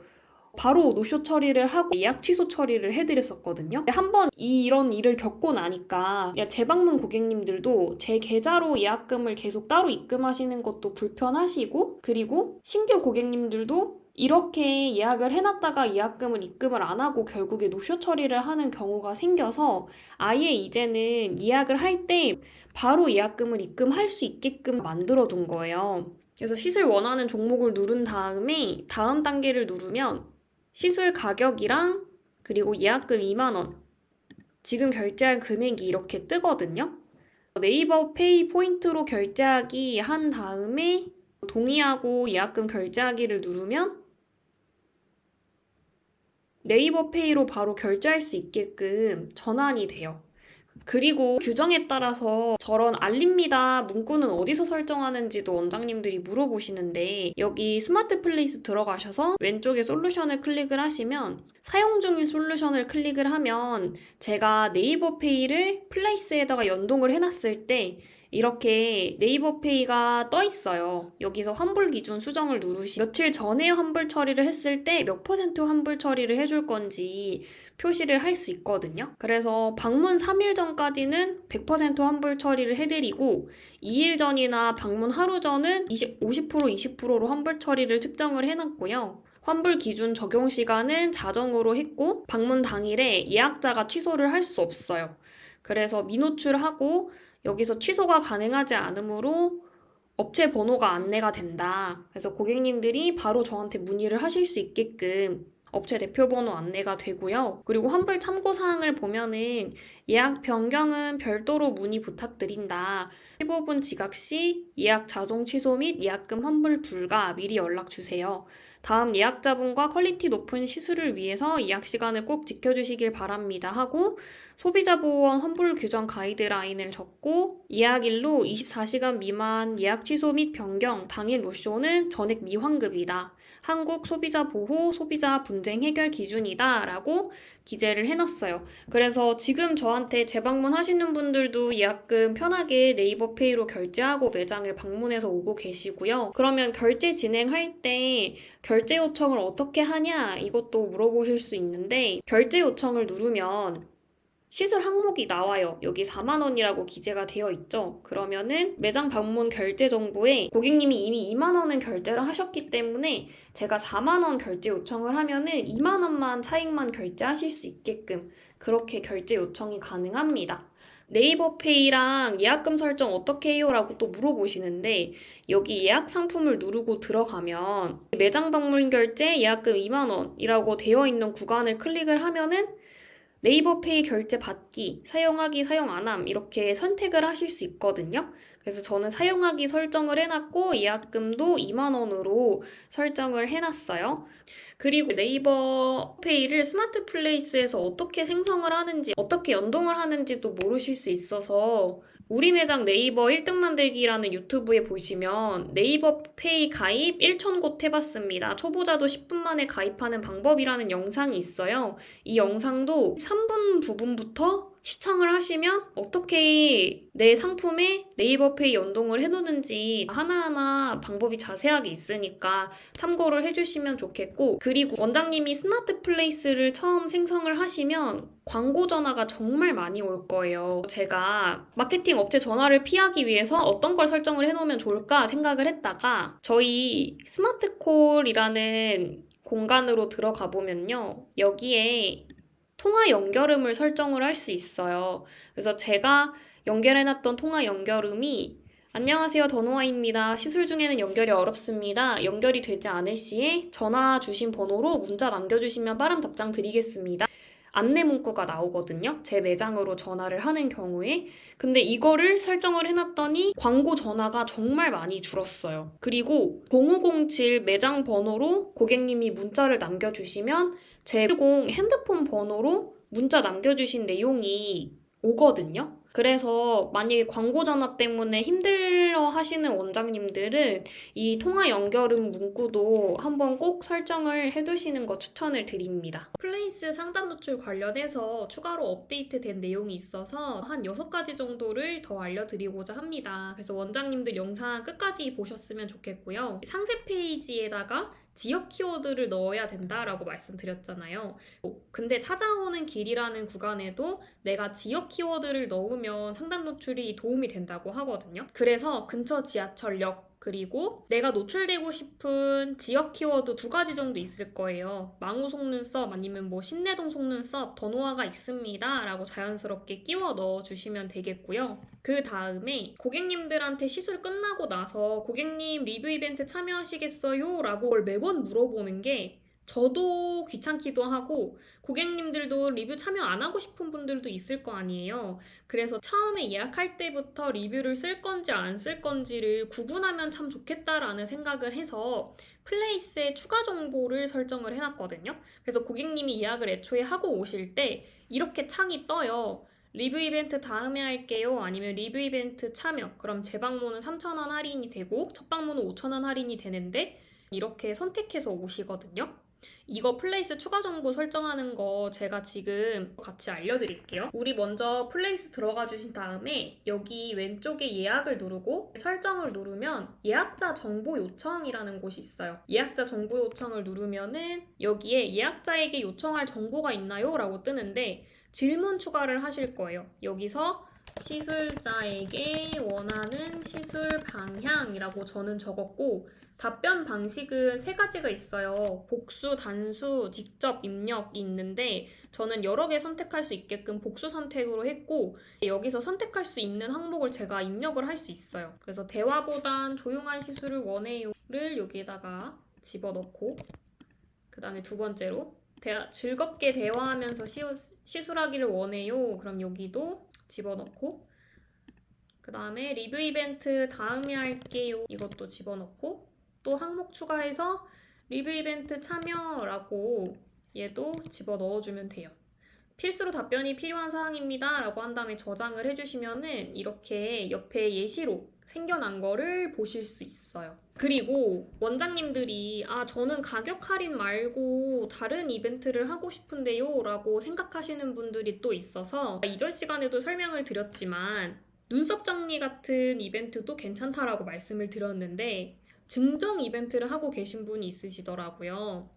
바로 노쇼 처리를 하고 예약 취소 처리를 해드렸었거든요. 한번 이런 일을 겪고 나니까 재방문 고객님들도 제 계좌로 예약금을 계속 따로 입금하시는 것도 불편하시고, 그리고 신규 고객님들도 이렇게 예약을 해놨다가 예약금을 입금을 안 하고 결국에 노쇼 처리를 하는 경우가 생겨서 아예 이제는 예약을 할 때 바로 예약금을 입금할 수 있게끔 만들어둔 거예요. 그래서 시술 원하는 종목을 누른 다음에 다음 단계를 누르면 시술 가격이랑 그리고 예약금 2만 원, 지금 결제할 금액이 이렇게 뜨거든요. 네이버 페이 포인트로 결제하기 한 다음에 동의하고 예약금 결제하기를 누르면 네이버 페이로 바로 결제할 수 있게끔 전환이 돼요. 그리고 규정에 따라서 저런 알립니다 문구는 어디서 설정하는지도 원장님들이 물어보시는데, 여기 스마트 플레이스 들어가셔서 왼쪽에 솔루션을 클릭을 하시면 사용 중인 솔루션을 클릭을 하면 제가 네이버 페이를 플레이스에다가 연동을 해놨을 때 이렇게 네이버 페이가 떠 있어요. 여기서 환불 기준 수정을 누르시면 며칠 전에 환불 처리를 했을 때 몇 % 환불 처리를 해줄 건지 표시를 할 수 있거든요. 그래서 방문 3일 전까지는 100% 환불 처리를 해드리고 2일 전이나 방문 하루 전은 50% 20%로 환불 처리를 측정을 해놨고요. 환불 기준 적용 시간은 자정으로 했고 방문 당일에 예약자가 취소를 할 수 없어요. 그래서 미노출하고 여기서 취소가 가능하지 않으므로 업체 번호가 안내가 된다. 그래서 고객님들이 바로 저한테 문의를 하실 수 있게끔 업체 대표 번호 안내가 되고요. 그리고 환불 참고사항을 보면은 예약 변경은 별도로 문의 부탁드린다. 15분 지각 시 예약 자동 취소 및 예약금 환불 불가, 미리 연락 주세요. 다음 예약자분과 퀄리티 높은 시술을 위해서 예약 시간을 꼭 지켜주시길 바랍니다 하고 소비자보호원 환불 규정 가이드라인을 적고 예약일로 24시간 미만 예약 취소 및 변경, 당일 노쇼는 전액 미환급이다. 한국 소비자보호 소비자 분쟁 해결 기준이다 라고 기재를 해놨어요. 그래서 지금 저한테 재방문하시는 분들도 예약금 편하게 네이버 페이로 결제하고 매장을 방문해서 오고 계시고요. 그러면 결제 진행할 때 결제 요청을 어떻게 하냐 이것도 물어보실 수 있는데, 결제 요청을 누르면 시술 항목이 나와요. 여기 4만 원이라고 기재가 되어 있죠. 그러면은 매장 방문 결제 정보에 고객님이 이미 2만 원은 결제를 하셨기 때문에 제가 4만 원 결제 요청을 하면은 2만 원만 차익만 결제하실 수 있게끔 그렇게 결제 요청이 가능합니다. 네이버 페이랑 예약금 설정 어떻게 해요? 라고 또 물어보시는데, 여기 예약 상품을 누르고 들어가면 매장 방문 결제 예약금 2만 원이라고 되어 있는 구간을 클릭을 하면은 네이버 페이 결제 받기, 사용하기, 사용 안함 이렇게 선택을 하실 수 있거든요. 그래서 저는 사용하기 설정을 해놨고 예약금도 2만 원으로 설정을 해놨어요. 그리고 네이버 페이를 스마트 플레이스에서 어떻게 생성을 하는지, 어떻게 연동을 하는지도 모르실 수 있어서 우리 매장 네이버 1등 만들기라는 유튜브에 보시면 네이버 페이 가입 1,000곳 해봤습니다. 초보자도 10분 만에 가입하는 방법이라는 영상이 있어요. 이 영상도 3분 부분부터 시청을 하시면 어떻게 내 상품에 네이버 페이 연동을 해놓는지 하나하나 방법이 자세하게 있으니까 참고를 해주시면 좋겠고, 그리고 원장님이 스마트 플레이스를 처음 생성을 하시면 광고 전화가 정말 많이 올 거예요. 제가 마케팅 업체 전화를 피하기 위해서 어떤 걸 설정을 해놓으면 좋을까 생각을 했다가 저희 스마트콜이라는 공간으로 들어가 보면요. 여기에 통화 연결음을 설정을 할 수 있어요. 그래서 제가 연결해놨던 통화 연결음이 안녕하세요, 더노아입니다. 시술 중에는 연결이 어렵습니다. 연결이 되지 않을 시에 전화 주신 번호로 문자 남겨주시면 빠른 답장 드리겠습니다. 안내 문구가 나오거든요. 제 매장으로 전화를 하는 경우에. 근데 이거를 설정을 해놨더니 광고 전화가 정말 많이 줄었어요. 그리고 0507 매장 번호로 고객님이 문자를 남겨주시면 제 10 핸드폰 번호로 문자 남겨주신 내용이 오거든요. 그래서 만약에 광고 전화 때문에 힘들어 하시는 원장님들은 이 통화 연결음 문구도 한번 꼭 설정을 해두시는 거 추천을 드립니다. 플레이스 상단 노출 관련해서 추가로 업데이트된 내용이 있어서 한 6가지 정도를 더 알려드리고자 합니다. 그래서 원장님들 영상 끝까지 보셨으면 좋겠고요. 상세 페이지에다가 지역 키워드를 넣어야 된다라고 말씀드렸잖아요. 근데 찾아오는 길이라는 구간에도 내가 지역 키워드를 넣으면 상단 노출이 도움이 된다고 하거든요. 그래서 근처 지하철역, 그리고 내가 노출되고 싶은 지역 키워드 2가지 정도 있을 거예요. 망우 속눈썹 아니면 뭐 신내동 속눈썹, 더노아가 있습니다 라고 자연스럽게 끼워 넣어주시면 되겠고요. 그 다음에 고객님들한테 시술 끝나고 나서 고객님 리뷰 이벤트 참여하시겠어요? 라고 매번 물어보는 게 저도 귀찮기도 하고 고객님들도 리뷰 참여 안 하고 싶은 분들도 있을 거 아니에요. 그래서 처음에 예약할 때부터 리뷰를 쓸 건지 안 쓸 건지를 구분하면 참 좋겠다라는 생각을 해서 플레이스에 추가 정보를 설정을 해놨거든요. 그래서 고객님이 예약을 애초에 하고 오실 때 이렇게 창이 떠요. 리뷰 이벤트 다음에 할게요. 아니면 리뷰 이벤트 참여. 그럼 재방문은 3,000원 할인이 되고 첫 방문은 5,000원 할인이 되는데 이렇게 선택해서 오시거든요. 이거 플레이스 추가 정보 설정하는 거 제가 지금 같이 알려드릴게요. 우리 먼저 플레이스 들어가 주신 다음에 여기 왼쪽에 예약을 누르고 설정을 누르면 예약자 정보 요청이라는 곳이 있어요. 예약자 정보 요청을 누르면은 여기에 예약자에게 요청할 정보가 있나요? 라고 뜨는데 질문 추가를 하실 거예요. 여기서 시술자에게 원하는 시술 방향이라고 저는 적었고 답변 방식은 3가지가 있어요. 복수, 단수, 직접 입력이 있는데 저는 여러 개 선택할 수 있게끔 복수 선택으로 했고 여기서 선택할 수 있는 항목을 제가 입력을 할 수 있어요. 그래서 대화보단 조용한 시술을 원해요를 여기에다가 집어넣고 그 다음에 2번째로 즐겁게 대화하면서 시술하기를 원해요. 그럼 여기도 집어넣고 그 다음에 리뷰 이벤트 다음에 할게요. 이것도 집어넣고 또 항목 추가해서 리뷰 이벤트 참여라고 얘도 집어넣어주면 돼요. 필수로 답변이 필요한 사항입니다 라고 한 다음에 저장을 해주시면은 이렇게 옆에 예시로 생겨난 거를 보실 수 있어요. 그리고 원장님들이 저는 가격 할인 말고 다른 이벤트를 하고 싶은데요 라고 생각하시는 분들이 또 있어서 이전 시간에도 설명을 드렸지만 눈썹 정리 같은 이벤트도 괜찮다라고 말씀을 드렸는데 증정 이벤트를 하고 계신 분이 있으시더라고요.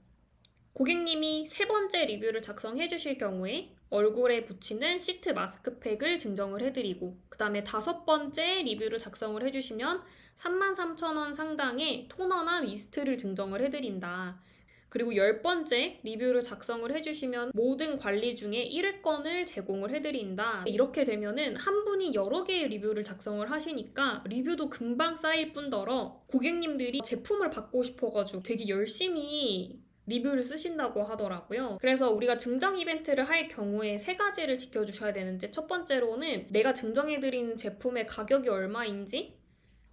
고객님이 3번째 리뷰를 작성해 주실 경우에 얼굴에 붙이는 시트 마스크팩을 증정을 해드리고 그 다음에 5번째 리뷰를 작성을 해주시면 33,000원 상당의 토너나 미스트를 증정을 해드린다. 그리고 10번째 리뷰를 작성을 해주시면 모든 관리 중에 1회권을 제공을 해드린다. 이렇게 되면은 한 분이 여러 개의 리뷰를 작성을 하시니까 리뷰도 금방 쌓일 뿐더러 고객님들이 제품을 받고 싶어가지고 되게 열심히 리뷰를 쓰신다고 하더라고요. 그래서 우리가 증정 이벤트를 할 경우에 3가지를 지켜주셔야 되는데 첫 번째로는 내가 증정해드리는 제품의 가격이 얼마인지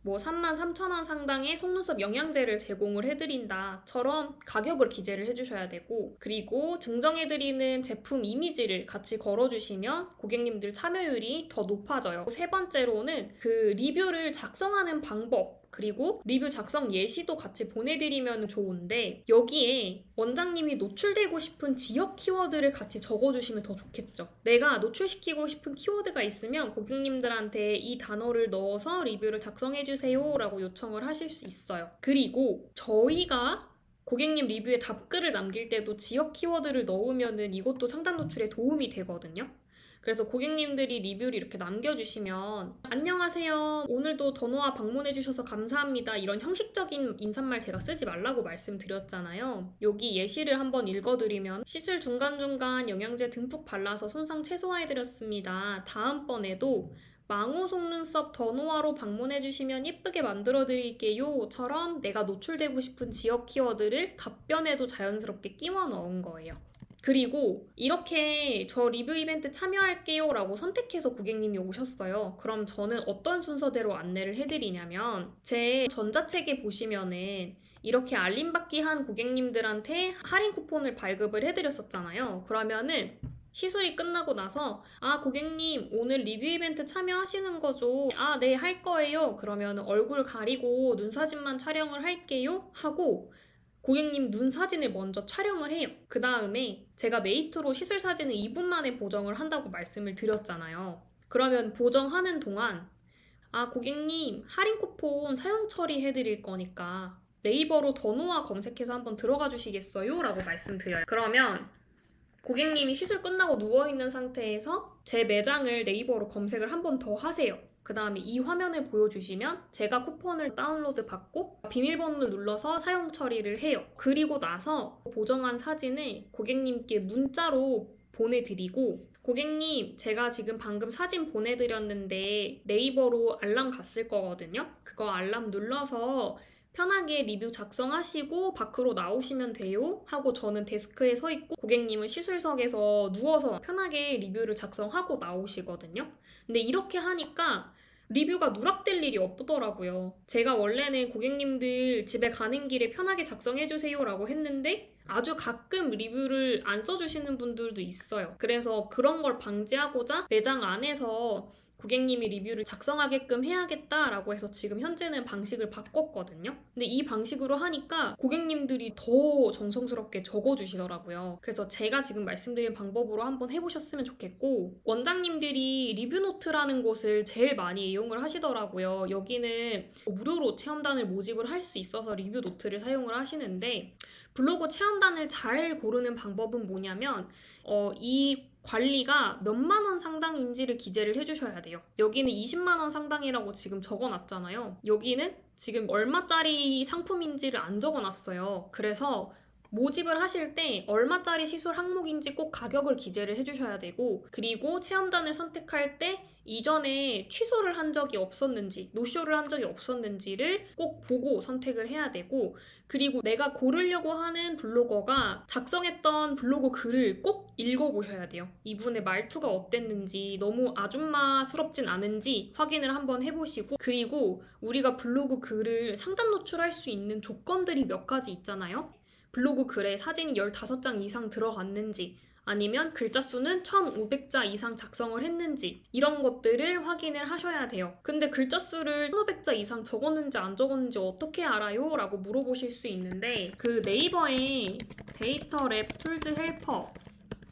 뭐 33,000원 상당의 속눈썹 영양제를 제공을 해드린다처럼 가격을 기재를 해주셔야 되고, 그리고 증정해드리는 제품 이미지를 같이 걸어주시면 고객님들 참여율이 더 높아져요. 세 번째로는 그 리뷰를 작성하는 방법, 그리고 리뷰 작성 예시도 같이 보내드리면 좋은데, 여기에 원장님이 노출되고 싶은 지역 키워드를 같이 적어주시면 더 좋겠죠. 내가 노출시키고 싶은 키워드가 있으면 고객님들한테 이 단어를 넣어서 리뷰를 작성해주세요 라고 요청을 하실 수 있어요. 그리고 저희가 고객님 리뷰에 답글을 남길 때도 지역 키워드를 넣으면은 이것도 상단 노출에 도움이 되거든요. 그래서 고객님들이 리뷰를 이렇게 남겨주시면 안녕하세요, 오늘도 더노아 방문해주셔서 감사합니다, 이런 형식적인 인사말 제가 쓰지 말라고 말씀드렸잖아요. 여기 예시를 한번 읽어드리면, 시술 중간중간 영양제 듬뿍 발라서 손상 최소화해드렸습니다. 다음번에도 망우 속눈썹 더노아로 방문해주시면 예쁘게 만들어드릴게요 처럼 내가 노출되고 싶은 지역 키워드를 답변에도 자연스럽게 끼워 넣은 거예요. 그리고 이렇게 저 리뷰 이벤트 참여할게요 라고 선택해서 고객님이 오셨어요. 그럼 저는 어떤 순서대로 안내를 해드리냐면, 제 전자책에 보시면은 이렇게 알림받기 한 고객님들한테 할인 쿠폰을 발급을 해드렸었잖아요. 그러면은 시술이 끝나고 나서 고객님 오늘 리뷰 이벤트 참여하시는 거죠? 네, 할 거예요. 그러면 얼굴 가리고 눈 사진만 촬영을 할게요 하고 고객님 눈 사진을 먼저 촬영을 해요. 그 다음에 제가 메이트로 시술 사진을 2분 만에 보정을 한다고 말씀을 드렸잖아요. 그러면 보정하는 동안 고객님 할인 쿠폰 사용 처리해드릴 거니까 네이버로 더노아 검색해서 한번 들어가 주시겠어요? 라고 말씀드려요. 그러면 고객님이 시술 끝나고 누워있는 상태에서 제 매장을 네이버로 검색을 한 번 더 하세요. 그 다음에 이 화면을 보여주시면 제가 쿠폰을 다운로드 받고 비밀번호를 눌러서 사용 처리를 해요. 그리고 나서 보정한 사진을 고객님께 문자로 보내드리고, 고객님 제가 지금 방금 사진 보내드렸는데 네이버로 알람 갔을 거거든요. 그거 알람 눌러서 편하게 리뷰 작성하시고 밖으로 나오시면 돼요 하고 저는 데스크에 서 있고 고객님은 시술석에서 누워서 편하게 리뷰를 작성하고 나오시거든요. 근데 이렇게 하니까 리뷰가 누락될 일이 없더라고요. 제가 원래는 고객님들 집에 가는 길에 편하게 작성해주세요 라고 했는데 아주 가끔 리뷰를 안 써주시는 분들도 있어요. 그래서 그런 걸 방지하고자 매장 안에서 고객님이 리뷰를 작성하게끔 해야겠다라고 해서 지금 현재는 방식을 바꿨거든요. 근데 이 방식으로 하니까 고객님들이 더 정성스럽게 적어주시더라고요. 그래서 제가 지금 말씀드린 방법으로 한번 해보셨으면 좋겠고, 원장님들이 리뷰노트라는 곳을 제일 많이 이용을 하시더라고요. 여기는 무료로 체험단을 모집을 할 수 있어서 리뷰노트를 사용을 하시는데, 블로그 체험단을 잘 고르는 방법은 뭐냐면 이 관리가 몇만 원 상당인지를 기재를 해주셔야 돼요. 여기는 20만 원 상당이라고 지금 적어놨잖아요. 여기는 지금 얼마짜리 상품인지를 안 적어놨어요. 그래서 모집을 하실 때 얼마짜리 시술 항목인지 꼭 가격을 기재를 해주셔야 되고, 그리고 체험단을 선택할 때 이전에 취소를 한 적이 없었는지, 노쇼를 한 적이 없었는지를 꼭 보고 선택을 해야 되고, 그리고 내가 고르려고 하는 블로거가 작성했던 블로그 글을 꼭 읽어보셔야 돼요. 이분의 말투가 어땠는지, 너무 아줌마스럽진 않은지 확인을 한번 해보시고, 그리고 우리가 블로그 글을 상단 노출할 수 있는 조건들이 몇 가지 있잖아요. 블로그 글에 사진이 15장 이상 들어갔는지, 아니면 글자 수는 1,500자 이상 작성을 했는지, 이런 것들을 확인을 하셔야 돼요. 근데 글자 수를 1,500자 이상 적었는지 안 적었는지 어떻게 알아요? 라고 물어보실 수 있는데, 그 네이버에 데이터 랩 툴즈 헬퍼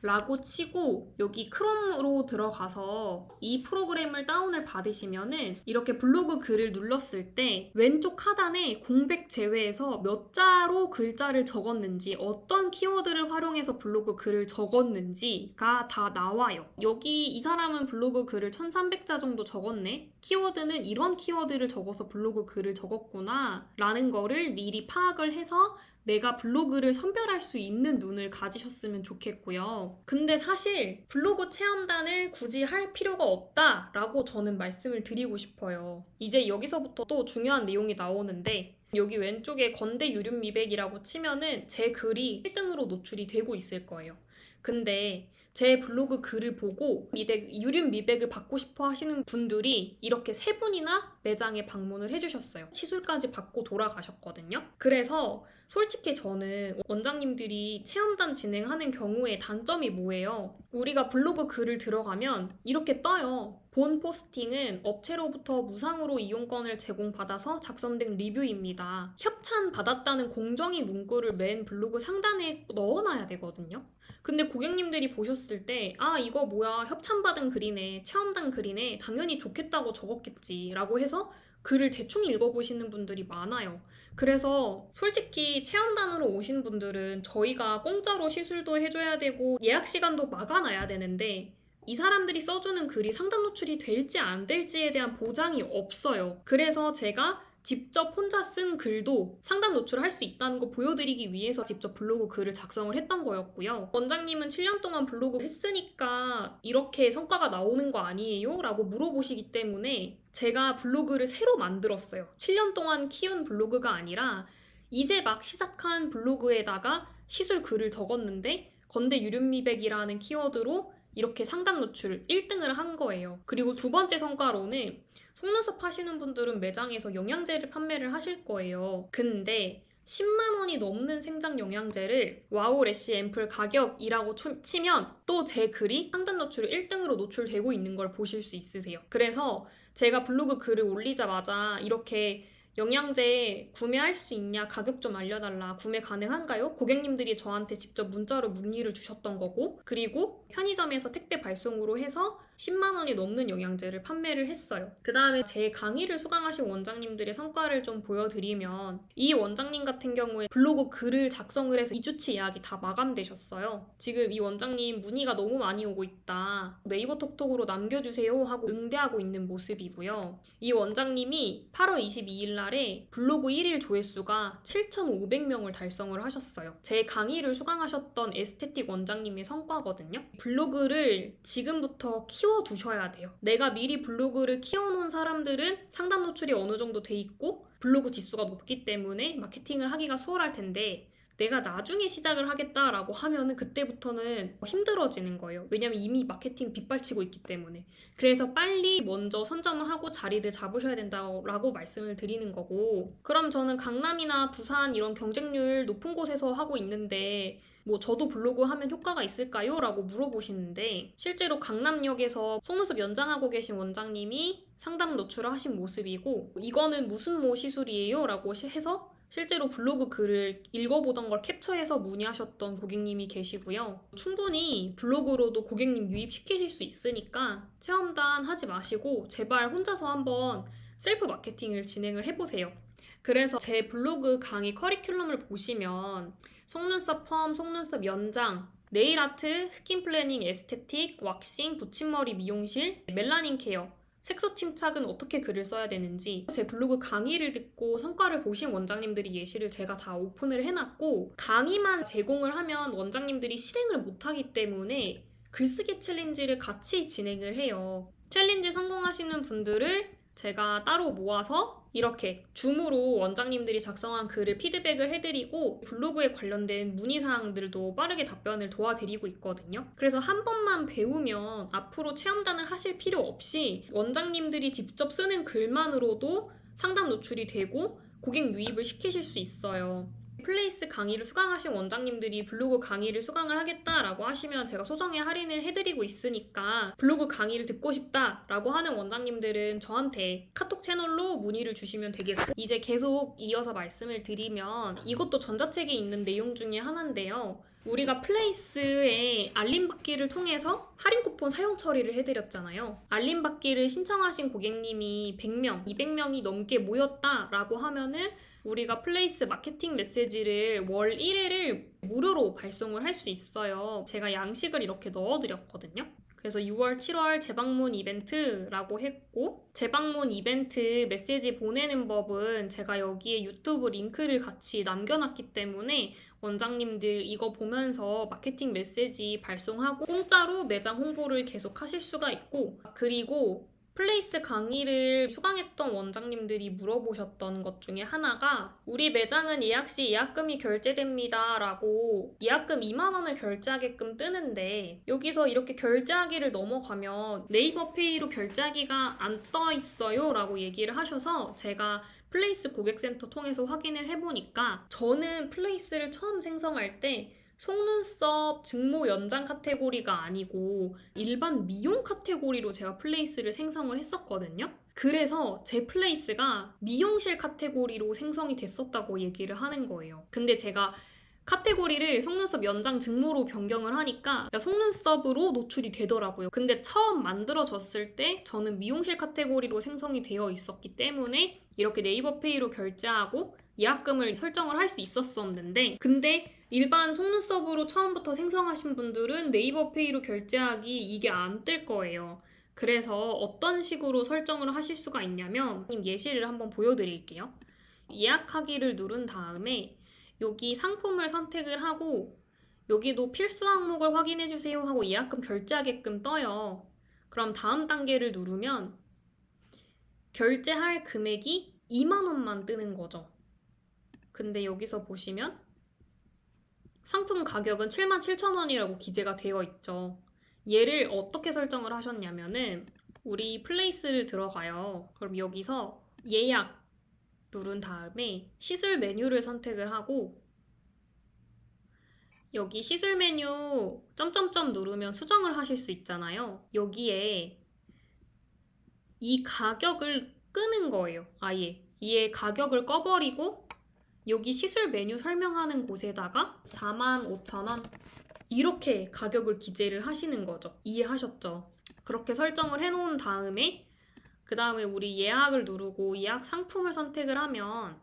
라고 치고 여기 크롬으로 들어가서 이 프로그램을 다운을 받으시면은 이렇게 블로그 글을 눌렀을 때 왼쪽 하단에 공백 제외해서 몇 자로 글자를 적었는지, 어떤 키워드를 활용해서 블로그 글을 적었는지가 다 나와요. 여기 이 사람은 블로그 글을 1,300자 정도 적었네, 키워드는 이런 키워드를 적어서 블로그 글을 적었구나 라는 거를 미리 파악을 해서 내가 블로그를 선별할 수 있는 눈을 가지셨으면 좋겠고요. 근데 사실 블로그 체험단을 굳이 할 필요가 없다라고 저는 말씀을 드리고 싶어요. 이제 여기서부터 또 중요한 내용이 나오는데, 여기 왼쪽에 건대 유륜 미백이라고 치면은 제 글이 1등으로 노출이 되고 있을 거예요. 근데 제 블로그 글을 보고 유륜 미백을 받고 싶어 하시는 분들이 이렇게 3분이나 매장에 방문을 해주셨어요. 시술까지 받고 돌아가셨거든요. 그래서 솔직히 저는 원장님들이 체험단 진행하는 경우에 단점이 뭐예요? 우리가 블로그 글을 들어가면 이렇게 떠요. 본 포스팅은 업체로부터 무상으로 이용권을 제공받아서 작성된 리뷰입니다. 협찬 받았다는 공정위 문구를 맨 블로그 상단에 넣어놔야 되거든요. 근데 고객님들이 보셨을 때 이거 뭐야, 협찬받은 글이네, 체험단 글이네, 당연히 좋겠다고 적었겠지 라고 해서 글을 대충 읽어보시는 분들이 많아요. 그래서 솔직히 체험단으로 오신 분들은 저희가 공짜로 시술도 해줘야 되고 예약 시간도 막아놔야 되는데 이 사람들이 써주는 글이 상단 노출이 될지 안 될지에 대한 보장이 없어요. 그래서 제가 직접 혼자 쓴 글도 상단 노출을 할 수 있다는 거 보여드리기 위해서 직접 블로그 글을 작성을 했던 거였고요. 원장님은 7년 동안 블로그 했으니까 이렇게 성과가 나오는 거 아니에요? 라고 물어보시기 때문에 제가 블로그를 새로 만들었어요. 7년 동안 키운 블로그가 아니라 이제 막 시작한 블로그에다가 시술 글을 적었는데 건대 유륜미백이라는 키워드로 이렇게 상단 노출 1등을 한 거예요. 그리고 두 번째 성과로는 속눈썹 하시는 분들은 매장에서 영양제를 판매를 하실 거예요. 근데 10만 원이 넘는 생장 영양제를 와우 래쉬 앰플 가격이라고 치면 또 제 글이 상단 노출 1등으로 노출되고 있는 걸 보실 수 있으세요. 그래서 제가 블로그 글을 올리자마자 이렇게 영양제 구매할 수 있냐, 가격 좀 알려달라, 구매 가능한가요? 고객님들이 저한테 직접 문자로 문의를 주셨던 거고, 그리고 편의점에서 택배 발송으로 해서 10만 원이 넘는 영양제를 판매를 했어요. 그 다음에 제 강의를 수강하신 원장님들의 성과를 좀 보여드리면 이 원장님 같은 경우에 블로그 글을 작성을 해서 2주치 예약이 다 마감되셨어요. 지금 이 원장님 문의가 너무 많이 오고 있다, 네이버 톡톡으로 남겨주세요 하고 응대하고 있는 모습이고요. 이 원장님이 8월 22일 날에 블로그 1일 조회수가 7,500명을 달성을 하셨어요. 제 강의를 수강하셨던 에스테틱 원장님의 성과거든요. 블로그를 지금부터 키워두셔야 돼요. 내가 미리 블로그를 키워놓은 사람들은 상단 노출이 어느 정도 돼 있고 블로그 지수가 높기 때문에 마케팅을 하기가 수월할 텐데, 내가 나중에 시작을 하겠다라고 하면은 그때부터는 힘들어지는 거예요. 왜냐면 이미 마케팅 빗발치고 있기 때문에. 그래서 빨리 먼저 선점을 하고 자리를 잡으셔야 된다고 말씀을 드리는 거고, 그럼 저는 강남이나 부산 이런 경쟁률 높은 곳에서 하고 있는데 저도 블로그 하면 효과가 있을까요? 라고 물어보시는데, 실제로 강남역에서 속눈썹 연장하고 계신 원장님이 상담 노출을 하신 모습이고, 이거는 무슨 시술이에요? 라고 해서 실제로 블로그 글을 읽어보던 걸 캡처해서 문의하셨던 고객님이 계시고요. 충분히 블로그로도 고객님 유입시키실 수 있으니까 체험단 하지 마시고 제발 혼자서 한번 셀프 마케팅을 진행을 해보세요. 그래서 제 블로그 강의 커리큘럼을 보시면 속눈썹 펌, 속눈썹 연장, 네일 아트, 스킨 플래닝, 에스테틱, 왁싱, 붙임머리 미용실, 멜라닌 케어, 색소 침착은 어떻게 글을 써야 되는지, 제 블로그 강의를 듣고 성과를 보신 원장님들이 예시를 제가 다 오픈을 해놨고, 강의만 제공을 하면 원장님들이 실행을 못하기 때문에 글쓰기 챌린지를 같이 진행을 해요. 챌린지 성공하시는 분들을 제가 따로 모아서 이렇게 줌으로 원장님들이 작성한 글을 피드백을 해드리고 블로그에 관련된 문의사항들도 빠르게 답변을 도와드리고 있거든요. 그래서 한 번만 배우면 앞으로 체험단을 하실 필요 없이 원장님들이 직접 쓰는 글만으로도 상담 노출이 되고 고객 유입을 시키실 수 있어요. 플레이스 강의를 수강하신 원장님들이 블로그 강의를 수강을 하겠다라고 하시면 제가 소정의 할인을 해드리고 있으니까 블로그 강의를 듣고 싶다라고 하는 원장님들은 저한테 카톡 채널로 문의를 주시면 되겠고, 이제 계속 이어서 말씀을 드리면 이것도 전자책에 있는 내용 중에 하나인데요. 우리가 플레이스에 알림받기를 통해서 할인 쿠폰 사용 처리를 해드렸잖아요. 알림받기를 신청하신 고객님이 100명, 200명이 넘게 모였다라고 하면은 우리가 플레이스 마케팅 메시지를 월 1회를 무료로 발송을 할 수 있어요. 제가 양식을 이렇게 넣어드렸거든요. 그래서 6월, 7월 재방문 이벤트라고 했고, 재방문 이벤트 메시지 보내는 법은 제가 여기에 유튜브 링크를 같이 남겨놨기 때문에 원장님들 이거 보면서 마케팅 메시지 발송하고 공짜로 매장 홍보를 계속 하실 수가 있고, 그리고 플레이스 강의를 수강했던 원장님들이 물어보셨던 것 중에 하나가 우리 매장은 예약 시 예약금이 결제됩니다 라고 예약금 2만 원을 결제하게끔 뜨는데 여기서 이렇게 결제하기를 넘어가면 네이버 페이로 결제하기가 안 떠 있어요 라고 얘기를 하셔서 제가 플레이스 고객센터 통해서 확인을 해보니까 저는 플레이스를 처음 생성할 때 속눈썹 증모 연장 카테고리가 아니고 일반 미용 카테고리로 제가 플레이스를 생성을 했었거든요. 그래서 제 플레이스가 미용실 카테고리로 생성이 됐었다고 얘기를 하는 거예요. 근데 제가 카테고리를 속눈썹 연장 증모로 변경을 하니까 속눈썹으로 노출이 되더라고요. 근데 처음 만들어졌을 때 저는 미용실 카테고리로 생성이 되어 있었기 때문에 이렇게 네이버 페이로 결제하고 예약금을 설정을 할 수 있었었는데 근데 일반 속눈썹으로 처음부터 생성하신 분들은 네이버 페이로 결제하기 이게 안 뜰 거예요. 그래서 어떤 식으로 설정을 하실 수가 있냐면 예시를 한번 보여드릴게요. 예약하기를 누른 다음에 여기 상품을 선택을 하고 여기도 필수 항목을 확인해주세요 하고 예약금 결제하게끔 떠요. 그럼 다음 단계를 누르면 결제할 금액이 2만 원만 뜨는 거죠. 근데 여기서 보시면 상품 가격은 77,000원이라고 기재가 되어 있죠. 얘를 어떻게 설정을 하셨냐면은 우리 플레이스를 들어가요. 그럼 여기서 예약 누른 다음에 시술 메뉴를 선택을 하고 여기 시술 메뉴 점점점 누르면 수정을 하실 수 있잖아요. 여기에 이 가격을 끄는 거예요. 아예 이의 가격을 꺼버리고 여기 시술 메뉴 설명하는 곳에다가 45,000원 이렇게 가격을 기재를 하시는 거죠. 이해하셨죠? 그렇게 설정을 해놓은 다음에 그 다음에 우리 예약을 누르고 예약 상품을 선택을 하면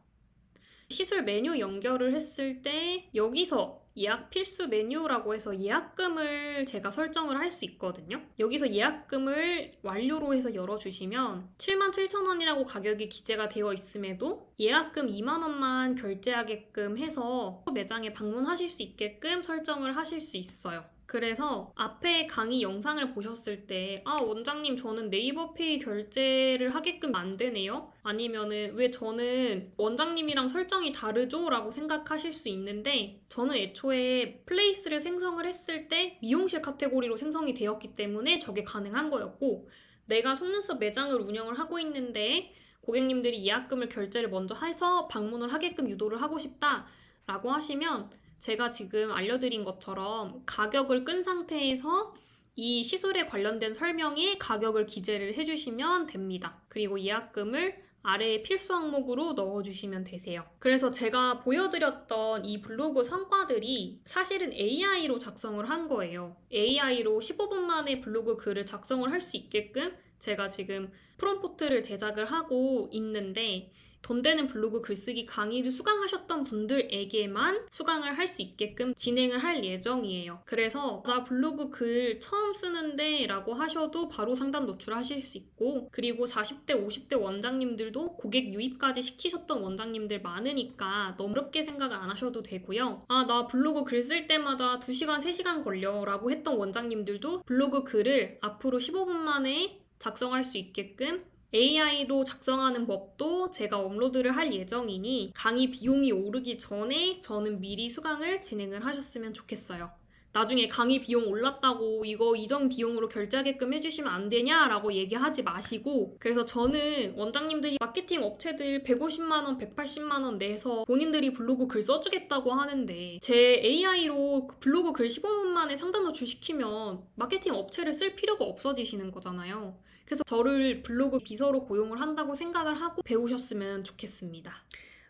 시술 메뉴 연결을 했을 때 여기서 예약 필수 메뉴라고 해서 예약금을 제가 설정을 할 수 있거든요. 여기서 예약금을 완료로 해서 열어주시면 77,000원이라고 가격이 기재가 되어 있음에도 예약금 2만 원만 결제하게끔 해서 매장에 방문하실 수 있게끔 설정을 하실 수 있어요. 그래서 앞에 강의 영상을 보셨을 때 원장님 저는 네이버페이 결제를 하게끔 안 되네요? 아니면은 왜 저는 원장님이랑 설정이 다르죠? 라고 생각하실 수 있는데 저는 애초에 플레이스를 생성을 했을 때 미용실 카테고리로 생성이 되었기 때문에 저게 가능한 거였고 내가 속눈썹 매장을 운영을 하고 있는데 고객님들이 예약금을 결제를 먼저 해서 방문을 하게끔 유도를 하고 싶다 라고 하시면 제가 지금 알려드린 것처럼 가격을 끈 상태에서 이 시술에 관련된 설명에 가격을 기재를 해주시면 됩니다. 그리고 예약금을 아래에 필수 항목으로 넣어주시면 되세요. 그래서 제가 보여드렸던 이 블로그 성과들이 사실은 AI로 작성을 한 거예요. AI로 15분 만에 블로그 글을 작성을 할 수 있게끔 제가 지금 프롬프트를 제작을 하고 있는데 돈 되는 블로그 글쓰기 강의를 수강하셨던 분들에게만 수강을 할 수 있게끔 진행을 할 예정이에요. 그래서 나 블로그 글 처음 쓰는데 라고 하셔도 바로 상단 노출하실 수 있고 그리고 40대, 50대 원장님들도 고객 유입까지 시키셨던 원장님들 많으니까 너무 어렵게 생각을 안 하셔도 되고요. 나 블로그 글 쓸 때마다 2시간, 3시간 걸려 라고 했던 원장님들도 블로그 글을 앞으로 15분 만에 작성할 수 있게끔 AI로 작성하는 법도 제가 업로드를 할 예정이니 강의 비용이 오르기 전에 저는 미리 수강을 진행을 하셨으면 좋겠어요. 나중에 강의 비용 올랐다고 이거 이전 비용으로 결제하게끔 해주시면 안 되냐라고 얘기하지 마시고 그래서 저는 원장님들이 마케팅 업체들 150만 원, 180만 원 내서 본인들이 블로그 글 써주겠다고 하는데 제 AI로 블로그 글 15분 만에 상단 노출시키면 마케팅 업체를 쓸 필요가 없어지시는 거잖아요. 그래서 저를 블로그 비서로 고용을 한다고 생각을 하고 배우셨으면 좋겠습니다.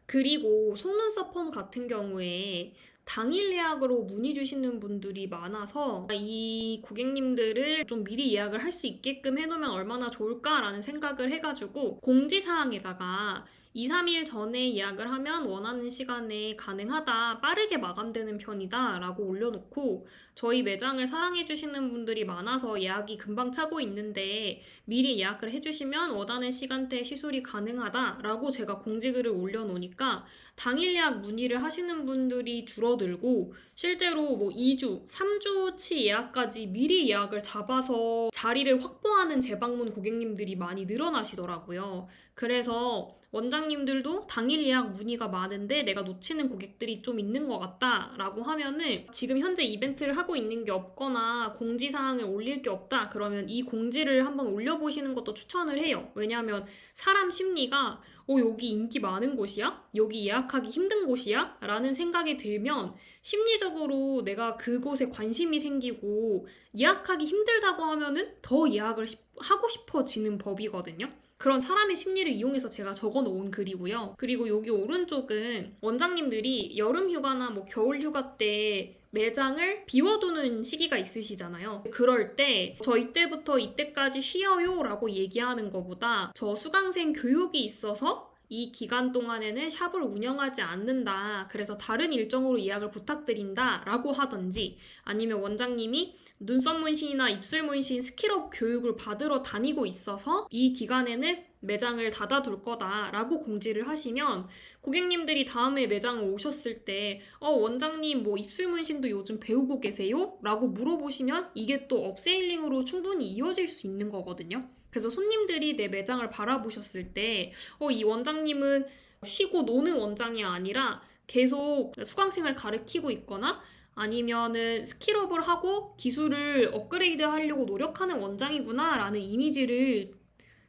그리고 속눈썹 펌 같은 경우에 당일 예약으로 문의 주시는 분들이 많아서 이 고객님들을 좀 미리 예약을 할 수 있게끔 해놓으면 얼마나 좋을까라는 생각을 해가지고 공지사항에다가 2, 3일 전에 예약을 하면 원하는 시간에 가능하다, 빠르게 마감되는 편이다 라고 올려놓고 저희 매장을 사랑해주시는 분들이 많아서 예약이 금방 차고 있는데 미리 예약을 해주시면 원하는 시간대에 시술이 가능하다 라고 제가 공지글을 올려놓으니까 당일 예약 문의를 하시는 분들이 줄어들고 실제로 뭐 2주, 3주치 예약까지 미리 예약을 잡아서 자리를 확보하는 재방문 고객님들이 많이 늘어나시더라고요. 그래서 원장님들도 당일 예약 문의가 많은데 내가 놓치는 고객들이 좀 있는 것 같다라고 하면은 지금 현재 이벤트를 하고 있는 게 없거나 공지사항을 올릴 게 없다 그러면 이 공지를 한번 올려보시는 것도 추천을 해요. 왜냐하면 사람 심리가 여기 인기 많은 곳이야? 여기 예약하기 힘든 곳이야? 라는 생각이 들면 심리적으로 내가 그곳에 관심이 생기고 예약하기 힘들다고 하면은 더 예약을 하고 싶어지는 법이거든요. 그런 사람의 심리를 이용해서 제가 적어 놓은 글이고요. 그리고 여기 오른쪽은 원장님들이 여름 휴가나 뭐 겨울 휴가 때 매장을 비워두는 시기가 있으시잖아요. 그럴 때 저 이때부터 이때까지 쉬어요 라고 얘기하는 것보다 저 수강생 교육이 있어서 이 기간 동안에는 샵을 운영하지 않는다. 그래서 다른 일정으로 예약을 부탁드린다 라고 하던지 아니면 원장님이 눈썹 문신이나 입술 문신 스킬업 교육을 받으러 다니고 있어서 이 기간에는 매장을 닫아둘 거다라고 공지를 하시면 고객님들이 다음에 매장을 오셨을 때 원장님 뭐 입술 문신도 요즘 배우고 계세요? 라고 물어보시면 이게 또 업세일링으로 충분히 이어질 수 있는 거거든요. 그래서 손님들이 내 매장을 바라보셨을 때 이 원장님은 쉬고 노는 원장이 아니라 계속 수강생을 가르치고 있거나 아니면은 스킬업을 하고 기술을 업그레이드 하려고 노력하는 원장이구나 라는 이미지를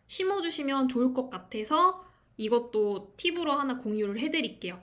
심어주시면 좋을 것 같아서 이것도 팁으로 하나 공유를 해드릴게요.